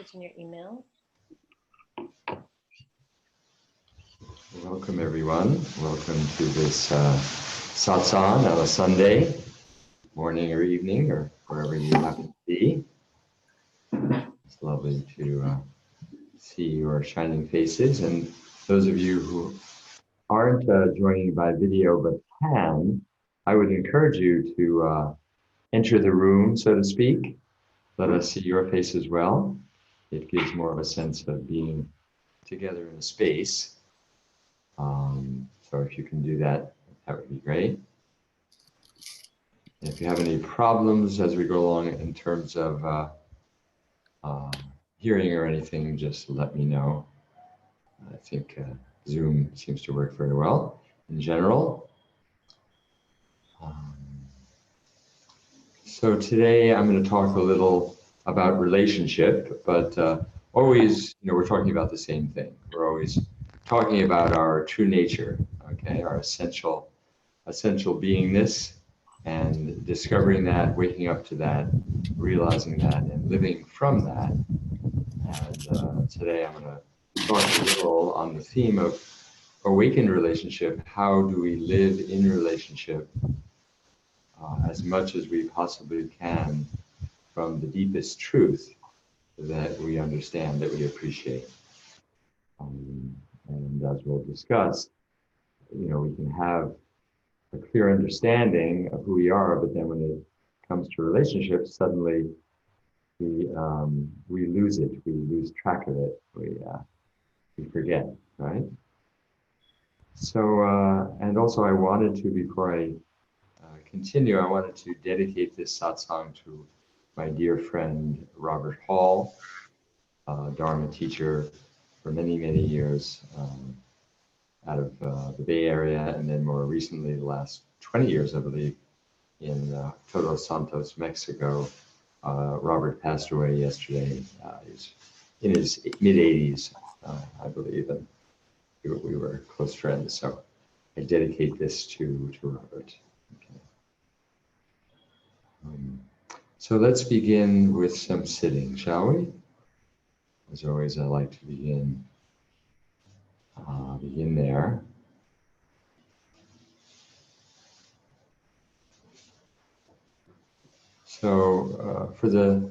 It's in your email. Welcome, everyone. Welcome to this satsang on a Sunday morning or evening, or wherever you happen to be. It's lovely to see your shining faces. And those of you who aren't joining by video but can, I would encourage you to enter the room, so to speak. Let us see your face as well. It gives more of a sense of being together in a space. So if you can do that, that would be great. And if you have any problems as we go along in terms of hearing or anything, just let me know. I think Zoom seems to work very well in general. So today I'm going to talk a little about relationship, but always, we're talking about the same thing. We're always talking about our true nature, okay, our essential beingness, and discovering that, waking up to that, realizing that, and living from that. And today I'm going to talk a little on the theme of awakened relationship. How do we live in relationship as much as we possibly can from the deepest truth that we understand, that we appreciate. And as we'll discuss, we can have a clear understanding of who we are, but then when it comes to relationships, suddenly we lose it, we lose track of it, we forget, right? So, and also I wanted to, before I continue, I wanted to dedicate this satsang to my dear friend, Robert Hall, Dharma teacher for many, many years out of the Bay Area, and then more recently, the last 20 years, I believe, in Todos Santos, Mexico. Robert passed away yesterday. He's in his mid-80s, I believe, and we were close friends. So I dedicate this to Robert. Okay. So let's begin with some sitting, shall we? As always, I like to begin there. So for the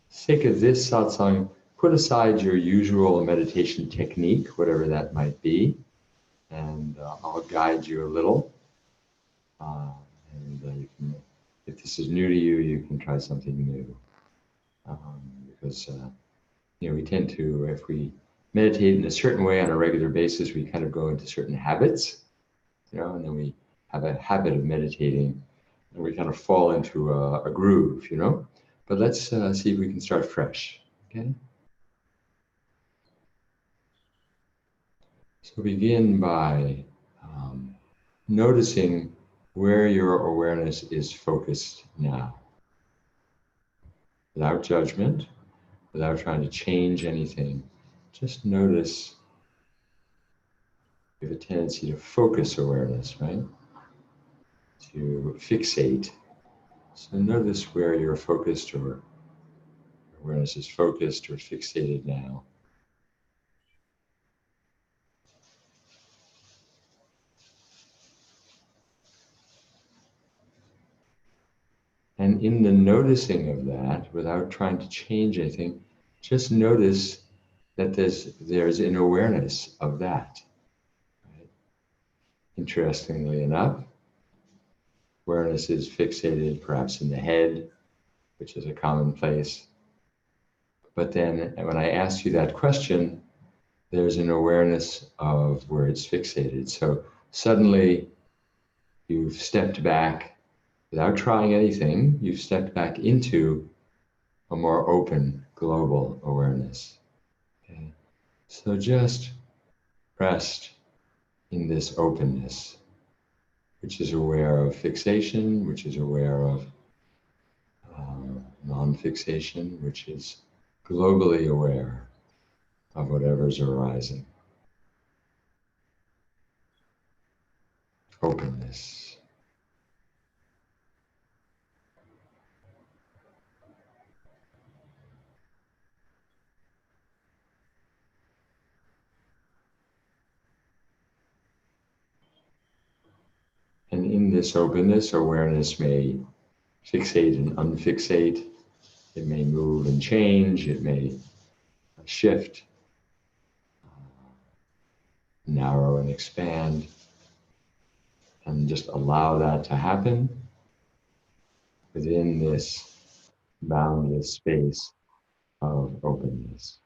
sake of this satsang, put aside your usual meditation technique, whatever that might be, and I'll guide you a little. And you can, if this is new to you, you can try something new. Because we tend to, if we meditate in a certain way on a regular basis, we kind of go into certain habits, and then we have a habit of meditating, and we kind of fall into a groove, But let's see if we can start fresh, okay? So begin by noticing where your awareness is focused now, without judgment, without trying to change anything. Just notice we have a tendency to focus awareness, right? To fixate. So notice where you're focused, or awareness is focused or fixated now. And in the noticing of that, without trying to change anything, just notice that there's an awareness of that. Right? Interestingly enough, awareness is fixated perhaps in the head, which is a common place. But then when I ask you that question, there's an awareness of where it's fixated. So suddenly you've stepped back without trying anything, you've stepped back into a more open global awareness. Okay? So just rest in this openness, which is aware of fixation, which is aware of non-fixation, which is globally aware of whatever's arising. Openness. this openness, awareness may fixate and unfixate. It may move and change. It may shift, narrow and expand, and just allow that to happen within this boundless space of openness.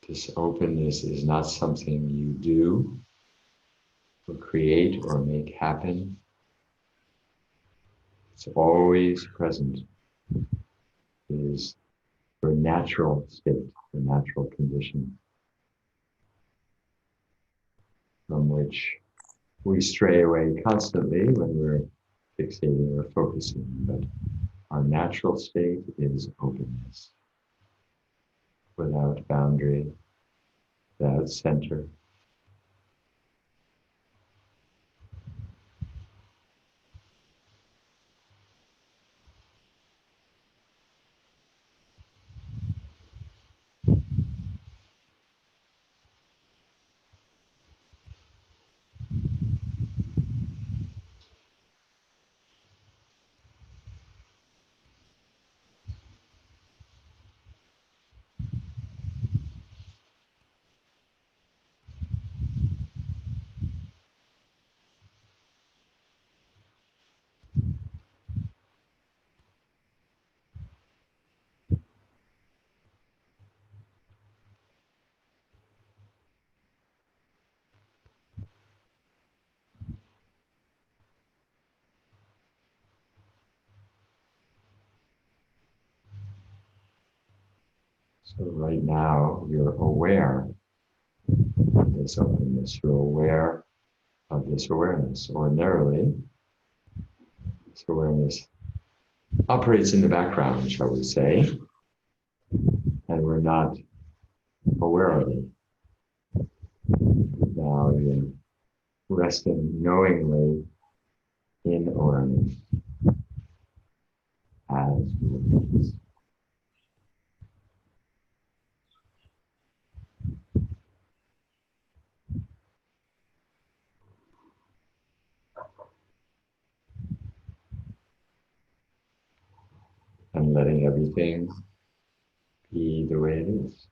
This openness is not something you do or create or make happen. It's always present. It is your natural state, the natural condition from which we stray away constantly when we're fixating or focusing. But our natural state is openness, without boundary, without center. So right now, you're aware of this openness. You're aware of this awareness. Ordinarily, this awareness operates in the background, shall we say, and we're not aware of it. Now you're resting knowingly in awareness as awareness. And letting everything be the way it is.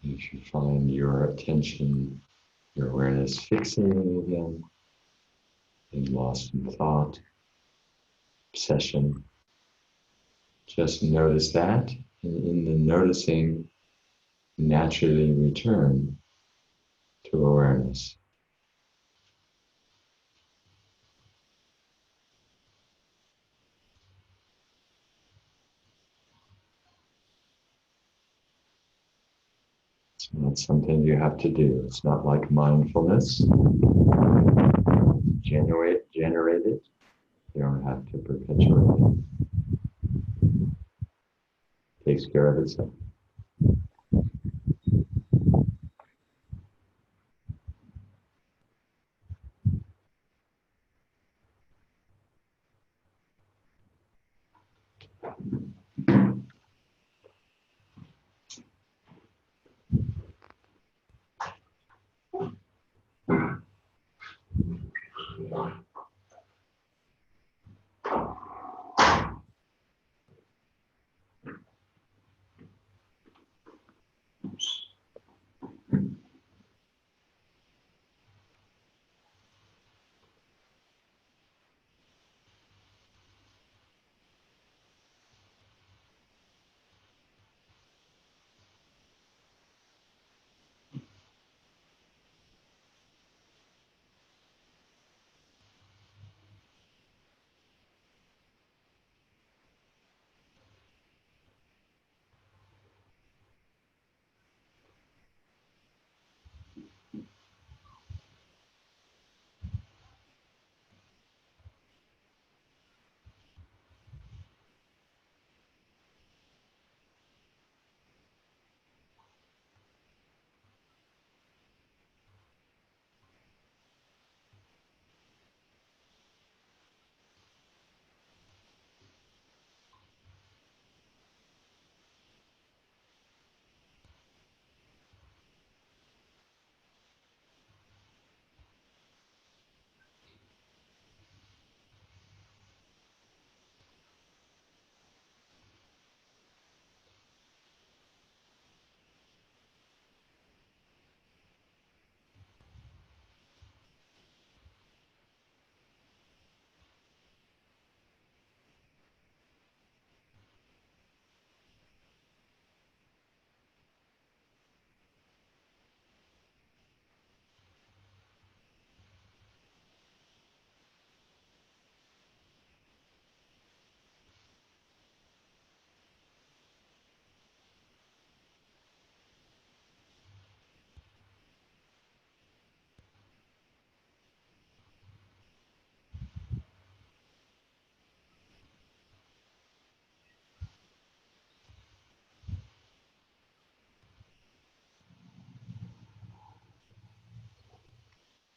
You should find your attention, your awareness fixating again, being lost in thought, obsession. Just notice that, and in the noticing, naturally return to awareness. It's not something you have to do. It's not like mindfulness. Generate it. You don't have to perpetuate it. It takes care of itself.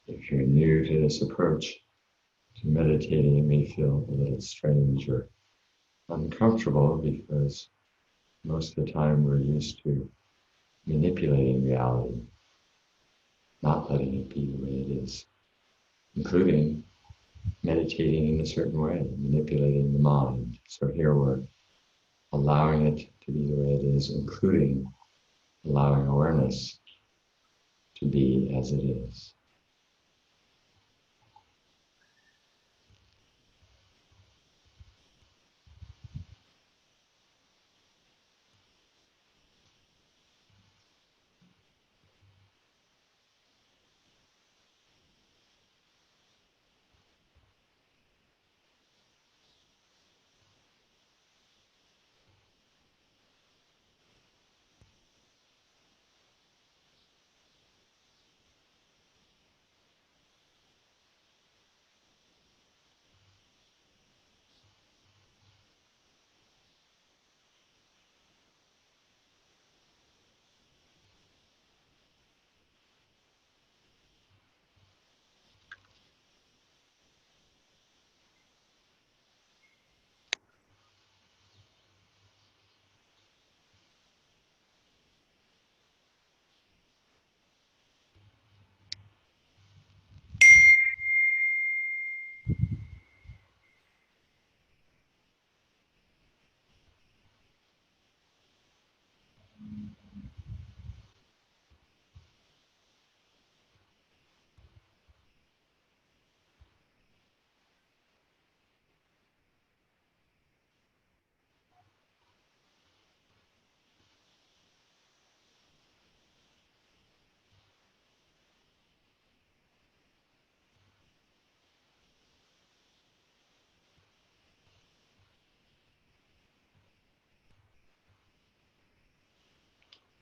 If you're new to this approach to meditating, it may feel a little strange or uncomfortable because most of the time we're used to manipulating reality, not letting it be the way it is, including meditating in a certain way, manipulating the mind. So here we're allowing it to be the way it is, including allowing awareness to be as it is.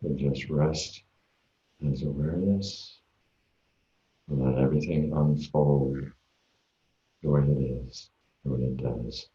And just rest as awareness. Let everything unfold the way it is, the way it does.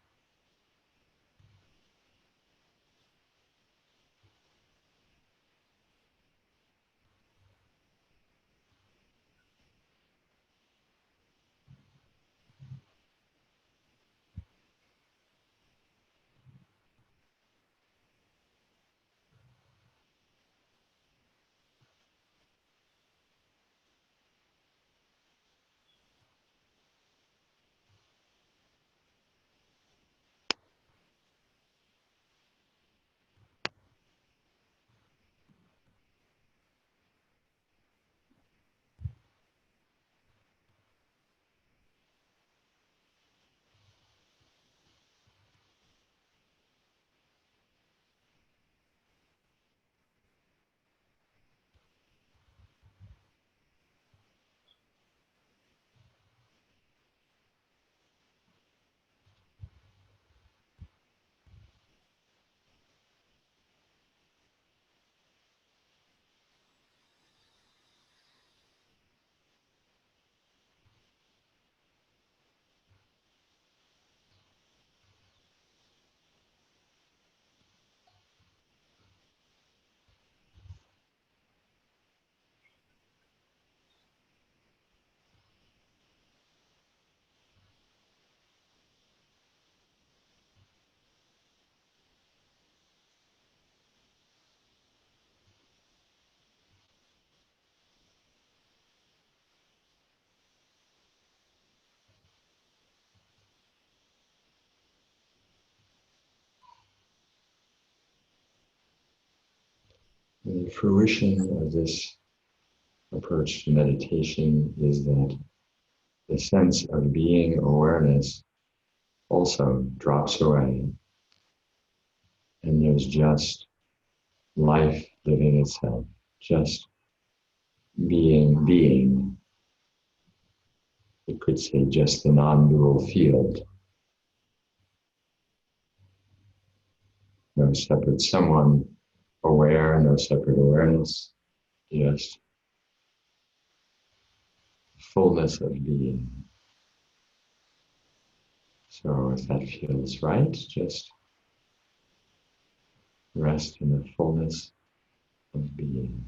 The fruition of this approach to meditation is that the sense of being awareness also drops away, and there's just life living itself, just being. You could say just the non-dual field. No separate someone aware, no separate awareness, just fullness of being. So if that feels right, just rest in the fullness of being.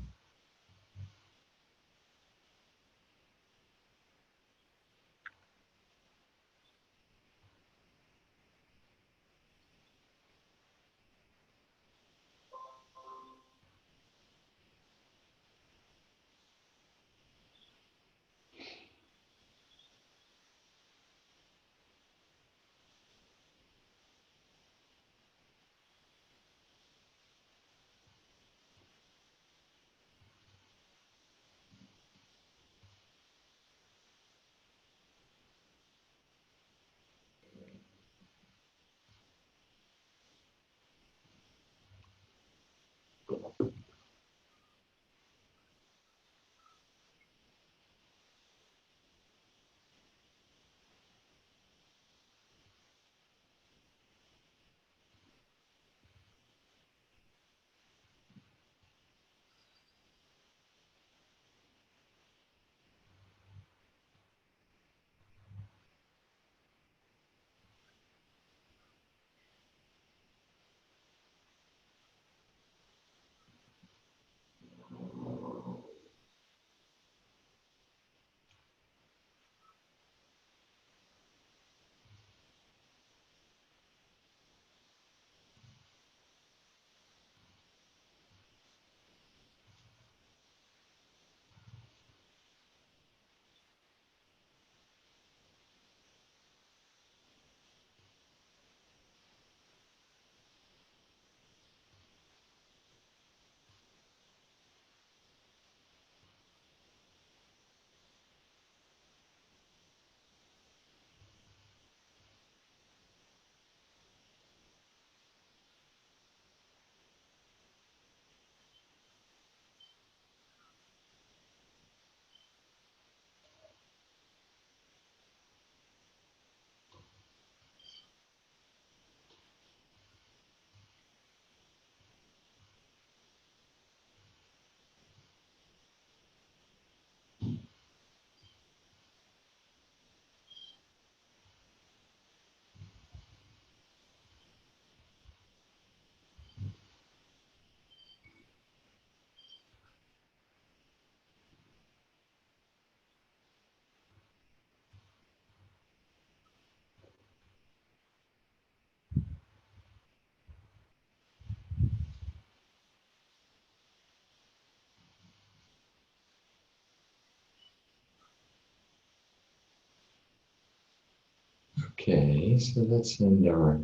Okay, so let's end our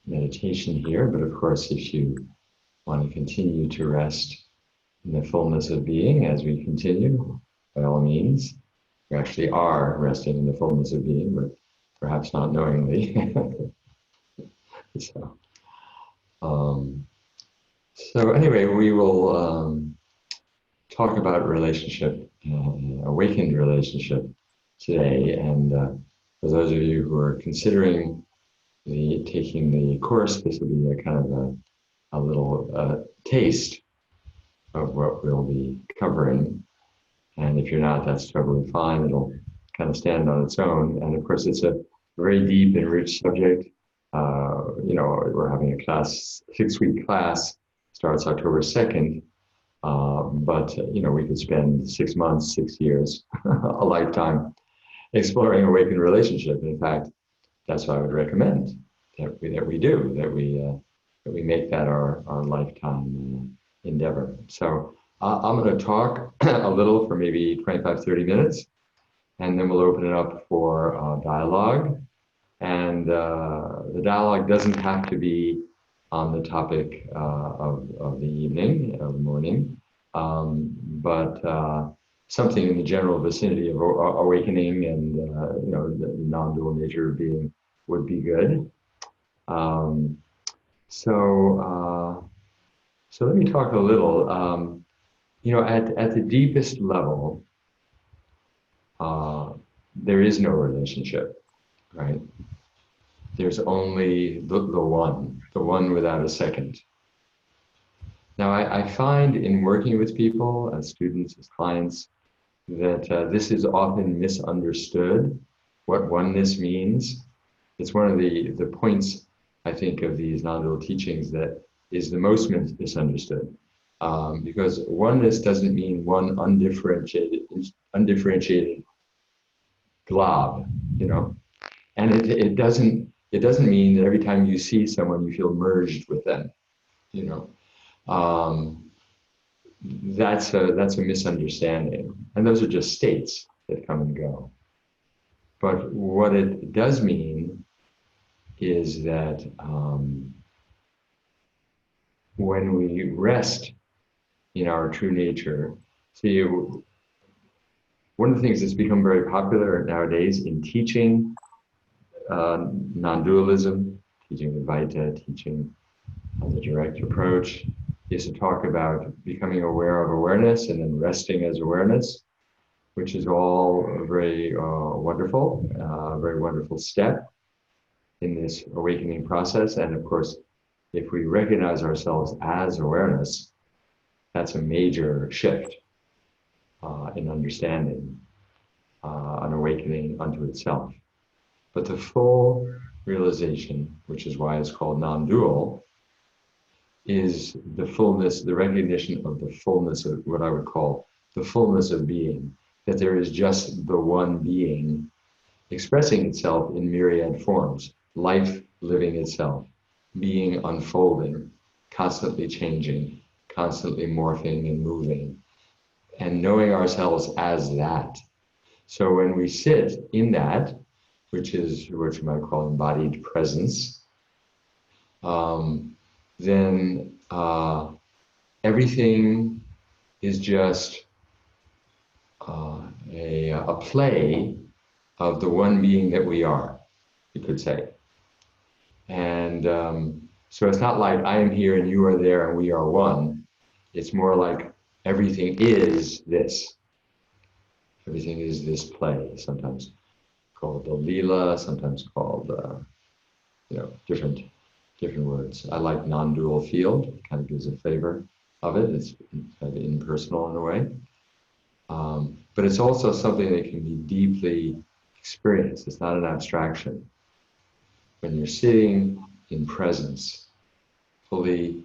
meditation here. But of course, if you want to continue to rest in the fullness of being as we continue, by all means, we actually are resting in the fullness of being, but perhaps not knowingly. so, um, so anyway, we will talk about relationship, awakened relationship today. And for those of you who are considering taking the course, this will be a kind of a little taste of what we'll be covering. And if you're not, that's totally fine. It'll kind of stand on its own. And of course, it's a very deep and rich subject. We're having a class, 6-week class, starts October 2nd. But we could spend 6 months, 6 years, a lifetime exploring awakened relationship. In fact, that's what I would recommend that we make that our lifetime endeavor. So I'm going to talk a little for maybe 25, 30 minutes, and then we'll open it up for dialogue. And the dialogue doesn't have to be on the topic of the evening, of the morning, but something in the general vicinity of awakening and the non-dual nature of being would be good. Um, so so let me talk a little. At the deepest level, there is no relationship, right? There's only the one without a second. Now, I find in working with people, as students, as clients, that this is often misunderstood, what oneness means. It's one of the points, I think, of these non-dual teachings that is the most misunderstood. Because oneness doesn't mean one undifferentiated glob, and it doesn't mean that every time you see someone you feel merged with them, you know. Um, that's a misunderstanding, and those are just states that come and go. But what it does mean is that when we rest in our true nature, see, one of the things that's become very popular nowadays in teaching non-dualism, teaching Advaita, teaching the direct approach, is to talk about becoming aware of awareness and then resting as awareness, which is all a very very wonderful step in this awakening process. And of course, if we recognize ourselves as awareness, that's a major shift in understanding, an awakening unto itself. But the full realization, which is why it's called non-dual, is the fullness, the recognition of the fullness of what I would call the fullness of being, that there is just the one being expressing itself in myriad forms, life living itself, being unfolding, constantly changing, constantly morphing and moving, and knowing ourselves as that. So when we sit in that, which is what you might call embodied presence, then everything is just a play of the one being that we are, you could say. And so it's not like I am here and you are there and we are one. It's more like everything is this. Everything is this play, sometimes called the Leela, sometimes called, different words. I like non-dual field. It kind of gives a flavor of it. It's kind of impersonal in a way. But it's also something that can be deeply experienced. It's not an abstraction. When you're sitting in presence, fully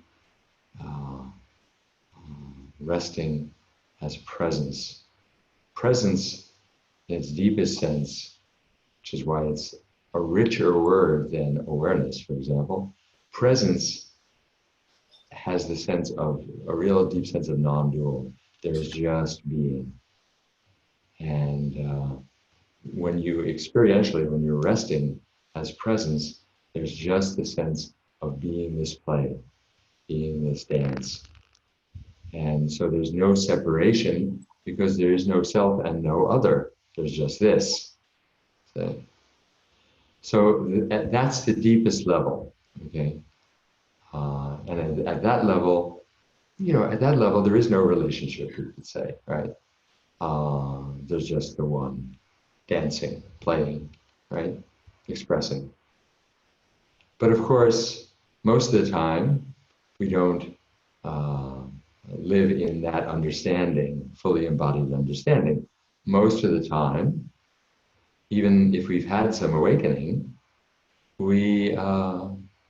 resting as presence. Presence in its deepest sense, which is why it's a richer word than awareness, for example. Presence has the sense of, a real deep sense of non-dual. There's just being. And when you experientially, when you're resting as presence, there's just the sense of being this play, being this dance. And so there's no separation because there is no self and no other. There's just this. So that's the deepest level, okay? And at that level, at that level, there is no relationship, you could say, right? There's just the one dancing, playing, right? Expressing. But of course, most of the time, we don't live in that understanding, fully embodied understanding. Most of the time, even if we've had some awakening, we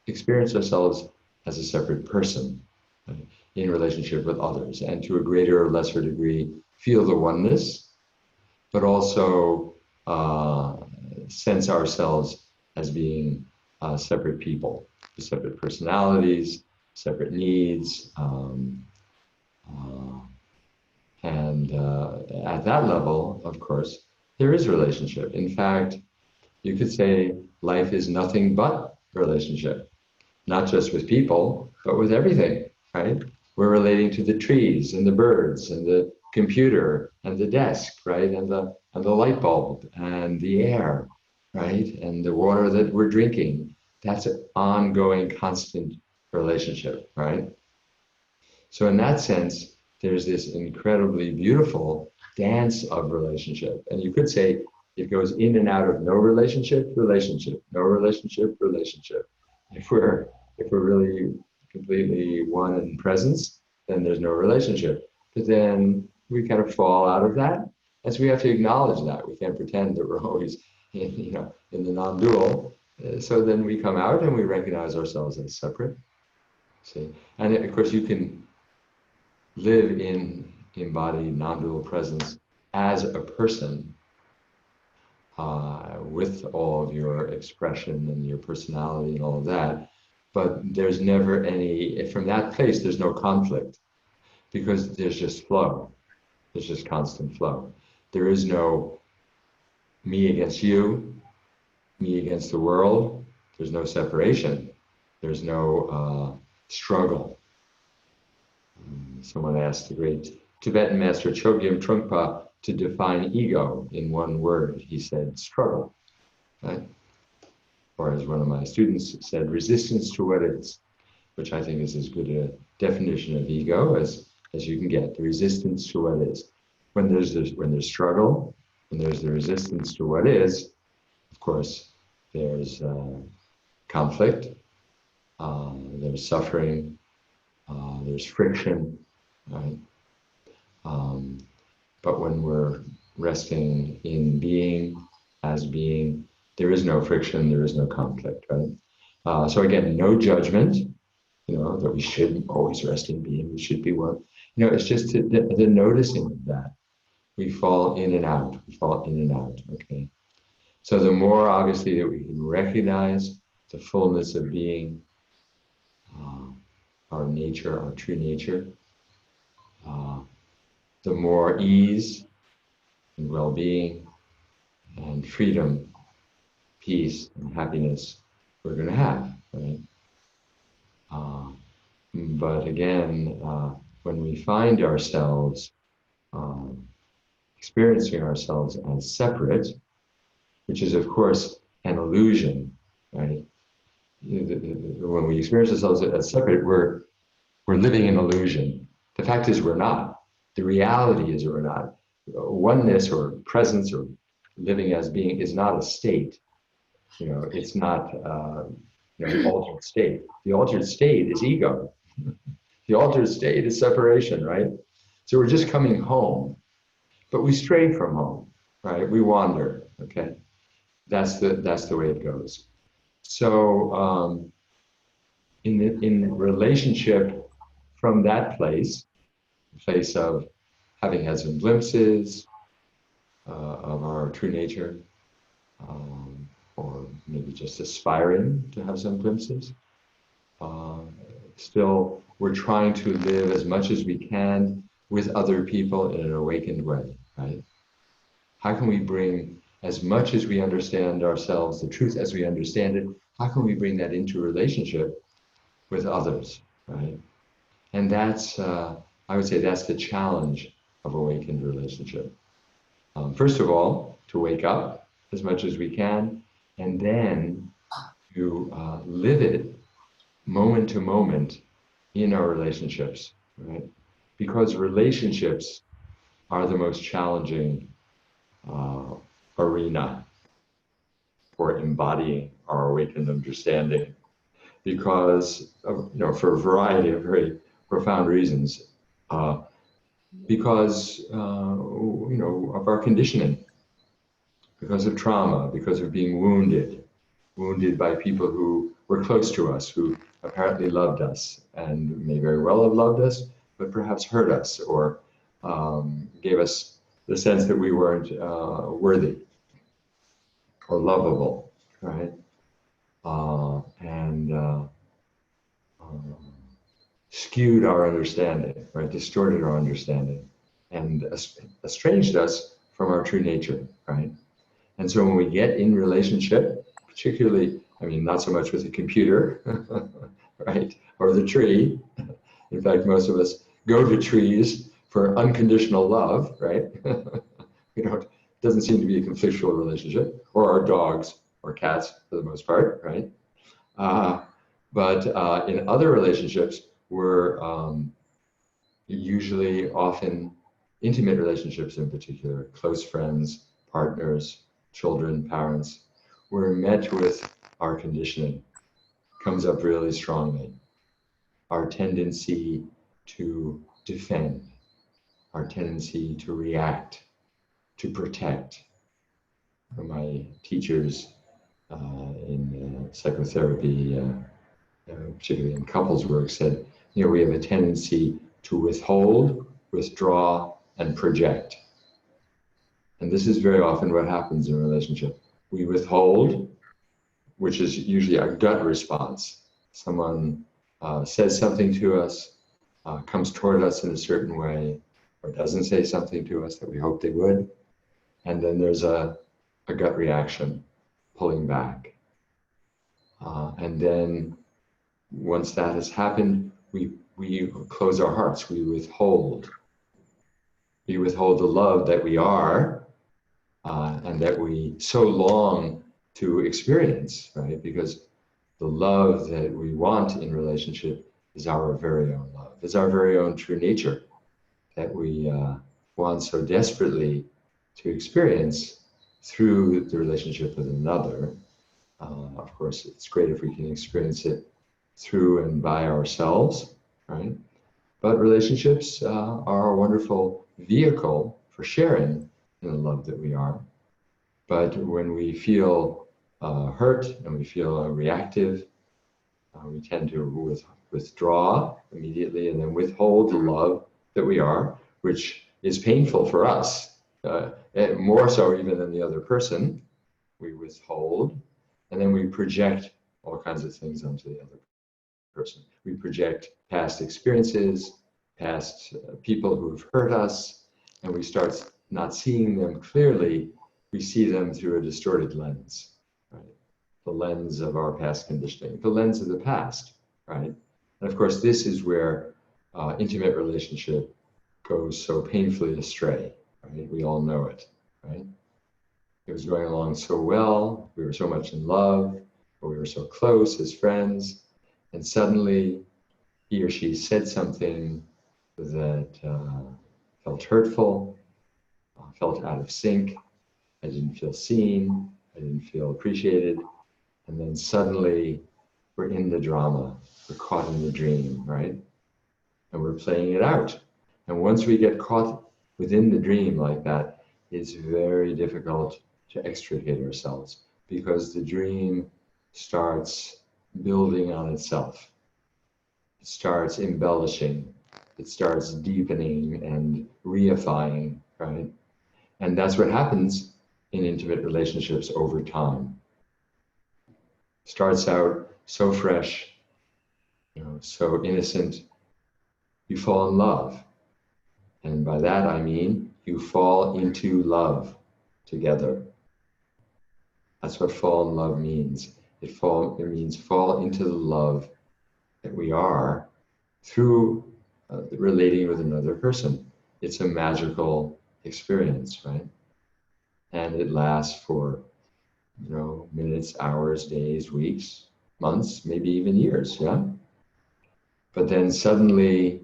experience ourselves as a separate person, right, in relationship with others, and to a greater or lesser degree, feel the oneness, but also sense ourselves as being separate people, with separate personalities, separate needs, and at that level, of course, there is relationship. In fact, you could say life is nothing but relationship, not just with people, but with everything, right? We're relating to the trees and the birds and the computer and the desk, right? And the light bulb and the air, right? And the water that we're drinking. That's an ongoing, constant relationship, right? So in that sense, there's this incredibly beautiful dance of relationship. And you could say it goes in and out of no relationship, relationship, no relationship, relationship. If we're really completely one in presence, then there's no relationship. But then we kind of fall out of that. And so we have to acknowledge that. We can't pretend that we're always in the non-dual. So then we come out and we recognize ourselves as separate. See? And of course you can live in embodied non-dual presence as a person with all of your expression and your personality and all of that. But there's never from that place, there's no conflict because there's just flow. There's just constant flow. There is no me against you, me against the world. There's no separation. There's no struggle. Someone asked the great Tibetan master Chogyam Trungpa to define ego in one word. He said, struggle, right? Or as one of my students said, resistance to what is, which I think is as good a definition of ego as you can get, the resistance to what is. When there's struggle, when there's the resistance to what is, of course, there's conflict, there's suffering, there's friction, right? But when we're resting in being, as being, there is no friction, there is no conflict, right? So again, no judgment, that we should always rest in being, we should be one. It's just the noticing of that. We fall in and out, okay? So the more obviously that we can recognize the fullness of being, our nature, our true nature, the more ease and well-being and freedom, peace and happiness we're going to have, right? But again, when we find ourselves experiencing ourselves as separate, which is of course an illusion, right? When we experience ourselves as separate, we're living an illusion. The fact is we're not. The reality is we're not. Oneness or presence or living as being is not a state. It's not an altered state. The altered state is ego. The altered state is separation, right? So we're just coming home, but we stray from home, right? We wander, okay? That's the way it goes. So in relationship from that place of having had some glimpses of our true nature, or maybe just aspiring to have some glimpses. Still, we're trying to live as much as we can with other people in an awakened way, right? How can we bring as much as we understand ourselves, the truth as we understand it, how can we bring that into relationship with others, right? And that's, I would say that's the challenge of awakened relationship. First of all, to wake up as much as we can, and then to live it moment to moment in our relationships, right? Because relationships are the most challenging uh, arena for embodying our awakened understanding. Because of, for a variety of very profound reasons. Uh, because of our conditioning, because of trauma, because of being wounded by people who were close to us, who apparently loved us and may very well have loved us, but perhaps hurt us or gave us the sense that we weren't worthy or lovable, right? And skewed our understanding, right? Distorted our understanding and estranged us from our true nature, right? And so when we get in relationship, particularly, I mean, not so much with the computer, right? Or the tree. In fact, most of us go to trees for unconditional love, right? We don't, it doesn't seem to be a conflictual relationship, or our dogs or cats for the most part, right? Uh, but in other relationships, we're usually often intimate relationships in particular, close friends, partners, children, parents, we're met with our conditioning, comes up really strongly. Our tendency to defend, our tendency to react, to protect. My teachers in psychotherapy, particularly in couples work, said, we have a tendency to withhold, withdraw, and project. And this is very often what happens in a relationship. We withhold, which is usually a gut response. Someone says something to us, comes toward us in a certain way, or doesn't say something to us that we hope they would. And then there's a gut reaction, pulling back. And then once that has happened, we close our hearts, we withhold. We withhold the love that we are and that we so long to experience, right? Because the love that we want in relationship is our very own love. It's our very own true nature that we want so desperately to experience through the relationship with another. Of course, it's great if we can experience it through and by ourselves, right? But relationships are a wonderful vehicle for sharing in the love that we are. But when we feel hurt and we feel reactive, we tend to withdraw immediately and then withhold the love that we are, which is painful for us, and more so even than the other person. We withhold, and then we project all kinds of things onto the other person. We project past experiences, past people who have hurt us, and we start not seeing them clearly. We see them through a distorted lens, right? The lens of our past conditioning, the lens of the past, right? And of course, this is where intimate relationship goes so painfully astray, right? We all know it, right? It was going along so well, we were so much in love, or we were so close as friends, and suddenly he or she said something that felt hurtful, felt out of sync. I didn't feel seen, I didn't feel appreciated. And then suddenly we're in the drama, we're caught in the dream, right? And we're playing it out. And once we get caught within the dream like that, it's very difficult to extricate ourselves because the dream starts building on itself. It starts embellishing, it starts deepening and reifying, right? And that's what happens in intimate relationships over time. Starts out so fresh, so innocent, you fall in love. And by that I mean you fall into love together. That's what fall in love means. It means fall into the love that we are through relating with another person. It's a magical experience, right? And it lasts for, minutes, hours, days, weeks, months, maybe even years, yeah? But then suddenly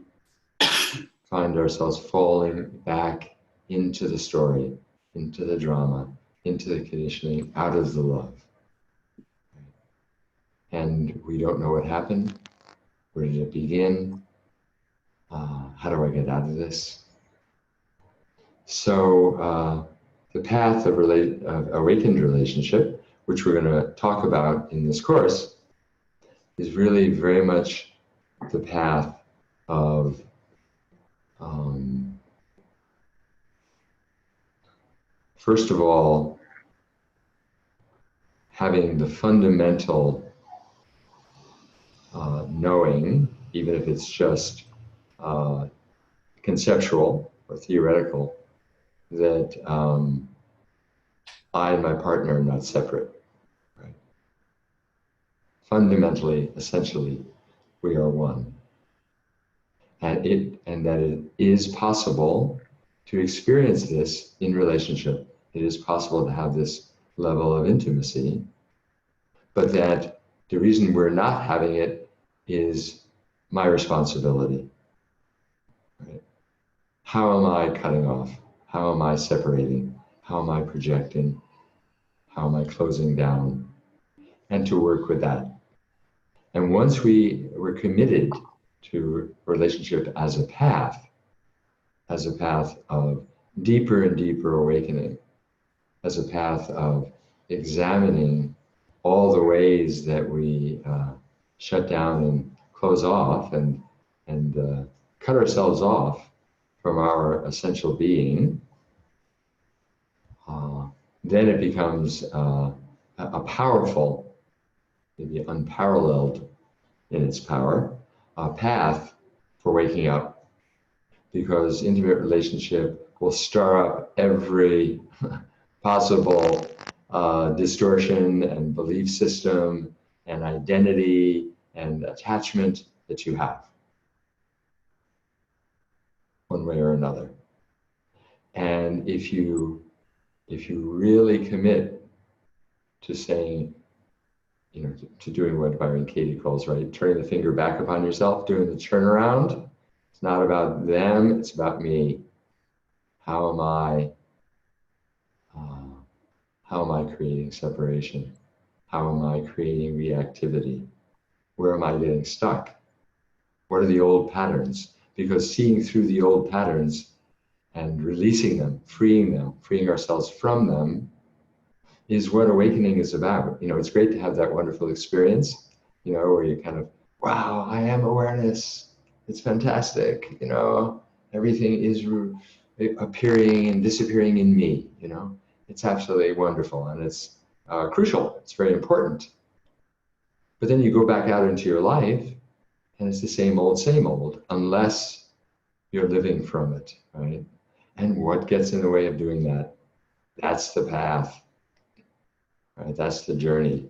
find ourselves falling back into the story, into the drama, into the conditioning, out of the love. And we don't know what happened. Where did it begin? How do I get out of this? So the path of awakened relationship, which we're going to talk about in this course, is really very much the path of first of all, having the fundamental knowing, even if it's just conceptual or theoretical, that I and my partner are not separate. Right? Fundamentally, essentially, we are one. And that it is possible to experience this in relationship. It is possible to have this level of intimacy, but that the reason we're not having it is my responsibility. Right? How am I cutting off? How am I separating? How am I projecting? How am I closing down? And to work with that. And once we're committed to relationship as a path of deeper and deeper awakening, as a path of examining all the ways that we shut down and close off and cut ourselves off from our essential being, then it becomes a powerful, maybe unparalleled in its power, path for waking up, because intimate relationship will stir up every possible distortion and belief system and identity and attachment that you have, one way or another. And if you really commit to saying, to doing what Byron Katie calls, right, turning the finger back upon yourself, doing the turnaround. It's not about them, it's about me. How am I creating separation? How am I creating reactivity? Where am I getting stuck? What are the old patterns? Because seeing through the old patterns and releasing them, freeing ourselves from them, is what awakening is about. It's great to have that wonderful experience, where you kind of, wow, I am awareness. It's fantastic. Everything is appearing and disappearing in me. It's absolutely wonderful, and it's crucial. It's very important. But then you go back out into your life, and it's the same old, unless you're living from it, right? And what gets in the way of doing that? That's the path. Right? That's the journey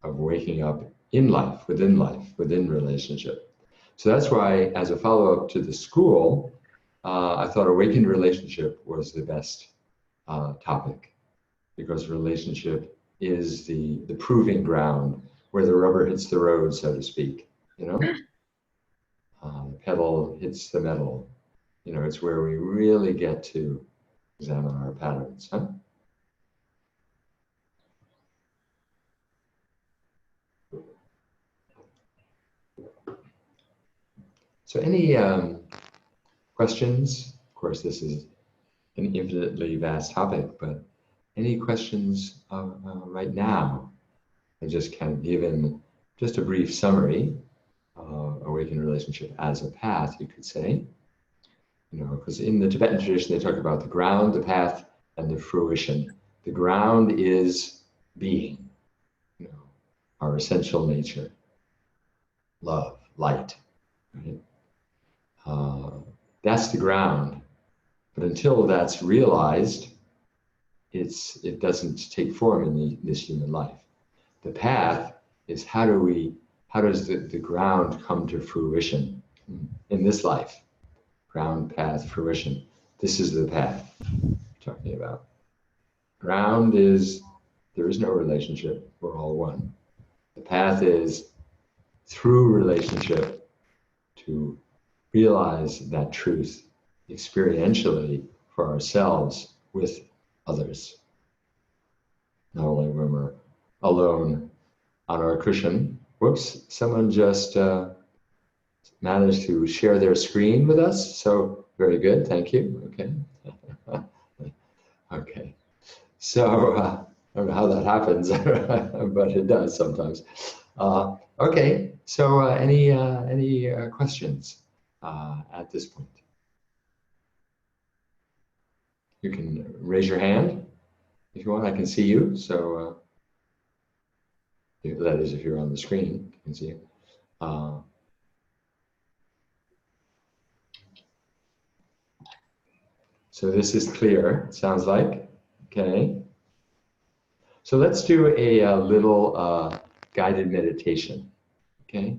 of waking up in life, within relationship. So that's why, as a follow-up to the school, I thought awakened relationship was the best topic, because relationship is the proving ground where the rubber hits the road, so to speak. The pedal hits the metal. It's where we really get to examine our patterns. Huh? So any questions? Of course, this is an infinitely vast topic, but any questions right now? I just kind of given just a brief summary of awakened relationship as a path, you could say. Because in the Tibetan tradition, they talk about the ground, the path, and the fruition. The ground is being, our essential nature, love, light, right? That's the ground. But until that's realized, it doesn't take form in this human life. The path is how does the ground come to fruition in this life? Ground, path, fruition. This is the path I'm talking about. Ground is, there is no relationship, we're all one. The path is through relationship to realize that truth experientially for ourselves with others. Not only when we're alone on our cushion. Whoops, someone just managed to share their screen with us. So very good, thank you. Okay. Okay. So I don't know how that happens, but it does sometimes. Okay. So any questions at this point? You can raise your hand if you want. I can see you. So that is, if you're on the screen, you can see you. So this is clear, it sounds like. Okay. So let's do a little guided meditation. Okay.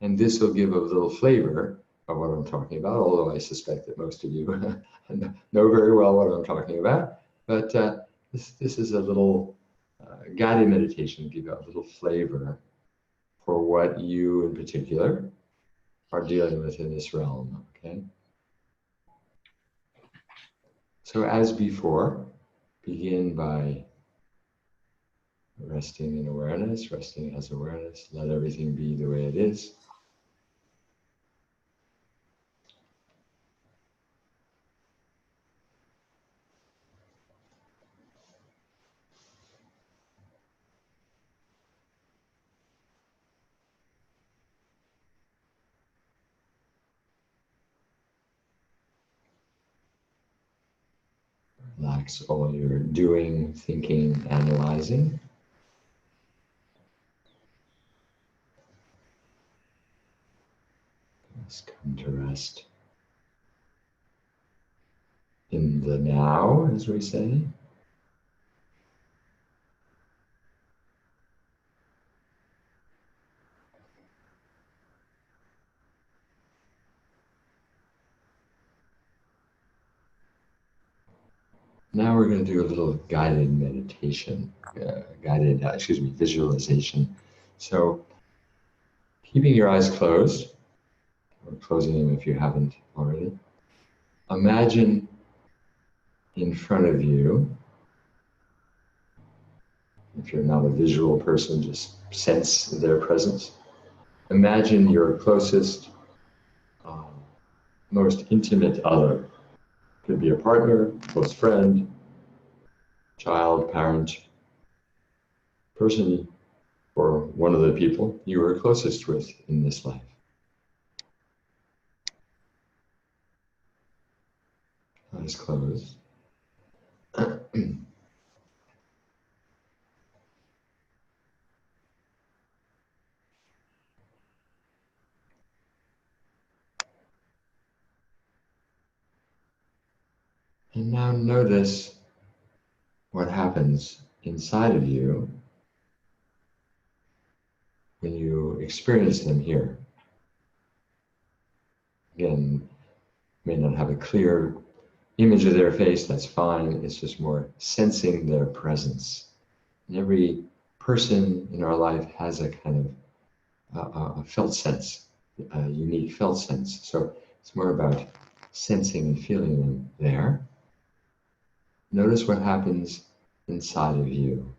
And this will give a little flavor of what I'm talking about, although I suspect that most of you know very well what I'm talking about. But this is a little guided meditation to give you a little flavor for what you in particular are dealing with in this realm. Okay. So as before, begin by resting in awareness, resting as awareness. Let everything be the way it is. Relax all your doing, thinking, analyzing. Just come to rest in the now, as we say. Now we're going to do a little guided meditation, visualization. So keeping your eyes closed, or closing them if you haven't already, imagine in front of you, if you're not a visual person, just sense their presence. Imagine your closest, most intimate other. Could be a partner, close friend, child, parent, person, or one of the people you are closest with in this life. Eyes closed. And now notice what happens inside of you when you experience them here. Again, may not have a clear image of their face, that's fine. It's just more sensing their presence. And every person in our life has a kind of a felt sense, a unique felt sense. So it's more about sensing and feeling them there. Notice what happens inside of you.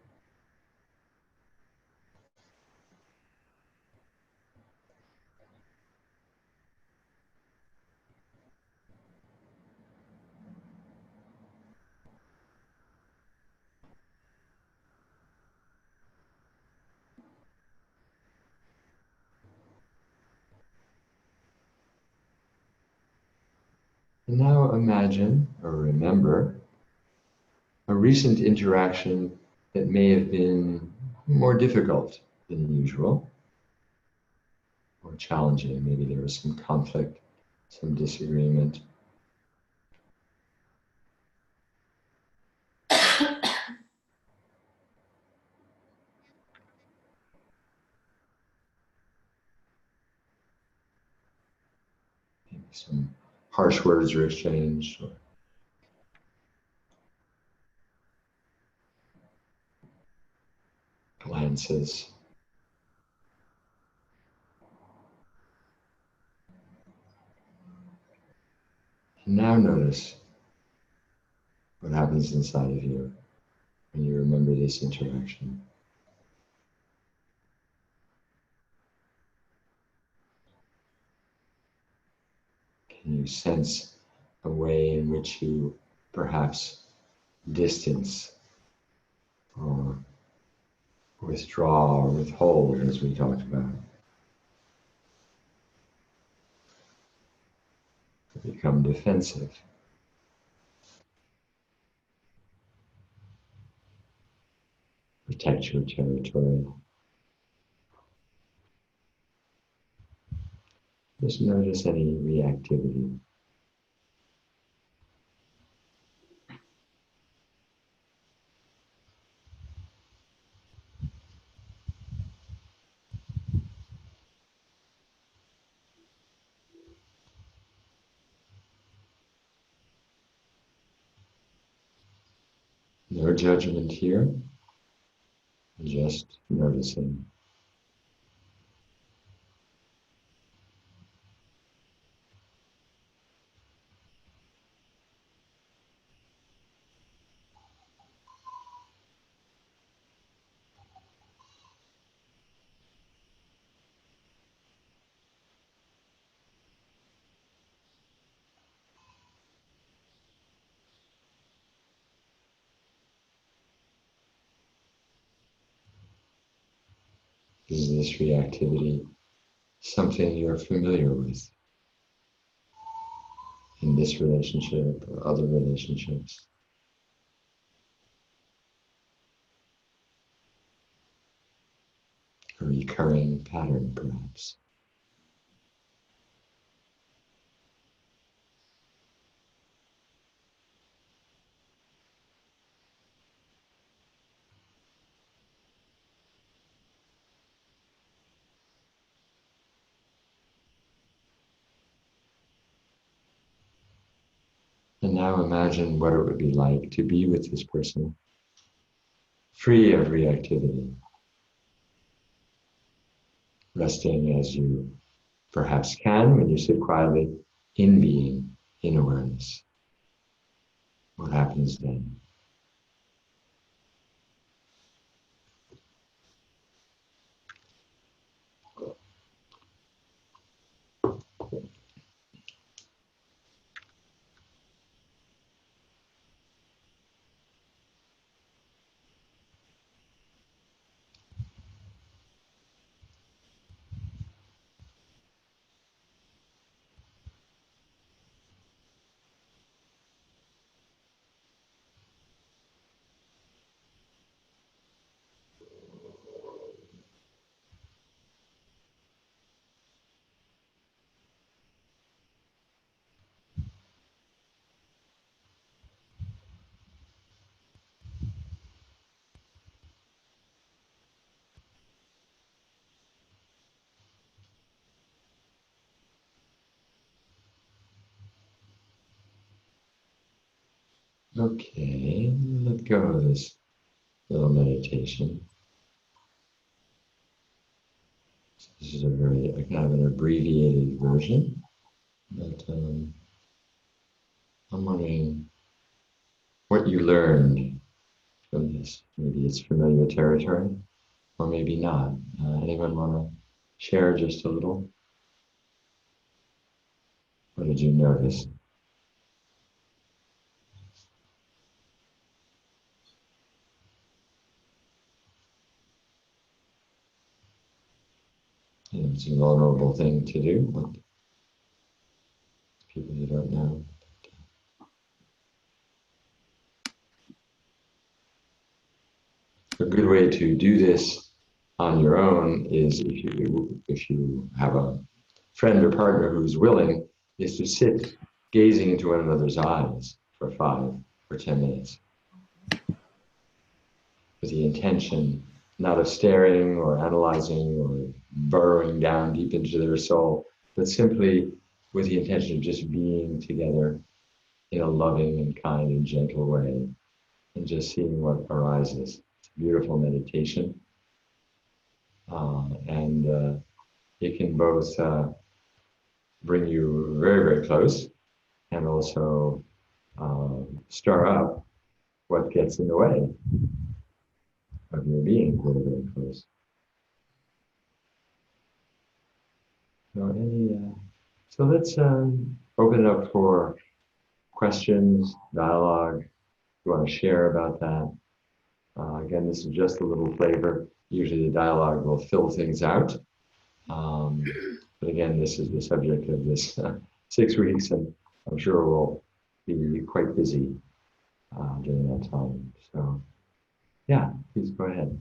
And now imagine or remember a recent interaction that may have been more difficult than usual, or challenging. Maybe there was some conflict, some disagreement. some harsh words are exchanged, or glances. And now notice what happens inside of you when you remember this interaction. Can you sense a way in which you perhaps distance or withdraw or withhold, as we talked about? Become defensive. Protect your territory. Just notice any reactivity. No judgment here, just noticing. Is this reactivity something you're familiar with in this relationship or other relationships? A recurring pattern, perhaps. And now imagine what it would be like to be with this person, free of reactivity, resting as you perhaps can when you sit quietly in being, in awareness. What happens then? Okay, let go of this little meditation. This is a very kind of an abbreviated version, but I'm wondering what you learned from this. Maybe it's familiar territory, or maybe not. Anyone want to share just a little? What did you notice? It's a vulnerable thing to do, but people you don't know. A good way to do this on your own is if you have a friend or partner who's willing, is to sit gazing into one another's eyes for 5 or 10 minutes with the intention not of staring or analyzing or burrowing down deep into their soul, but simply with the intention of just being together in a loving and kind and gentle way, and just seeing what arises. It's a beautiful meditation. And it can both bring you very, very close and also stir up what gets in the way of your being very, very close. So let's open it up for questions, dialogue. If you want to share about that. Again, this is just a little flavor. Usually the dialogue will fill things out. But again, this is the subject of this 6 weeks, and I'm sure we'll be quite busy during that time. So, yeah, please go ahead.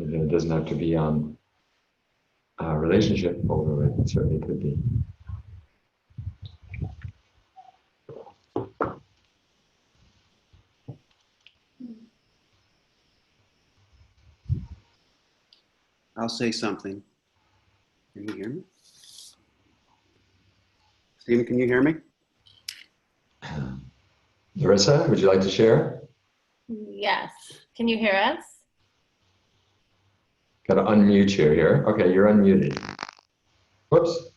It doesn't have to be on a relationship, although it certainly could be. I'll say something. Can you hear me? Stephen, can you hear me? Larissa, would you like to share? Yes. Can you hear us? Got to unmute you here. Okay, you're unmuted. Whoops.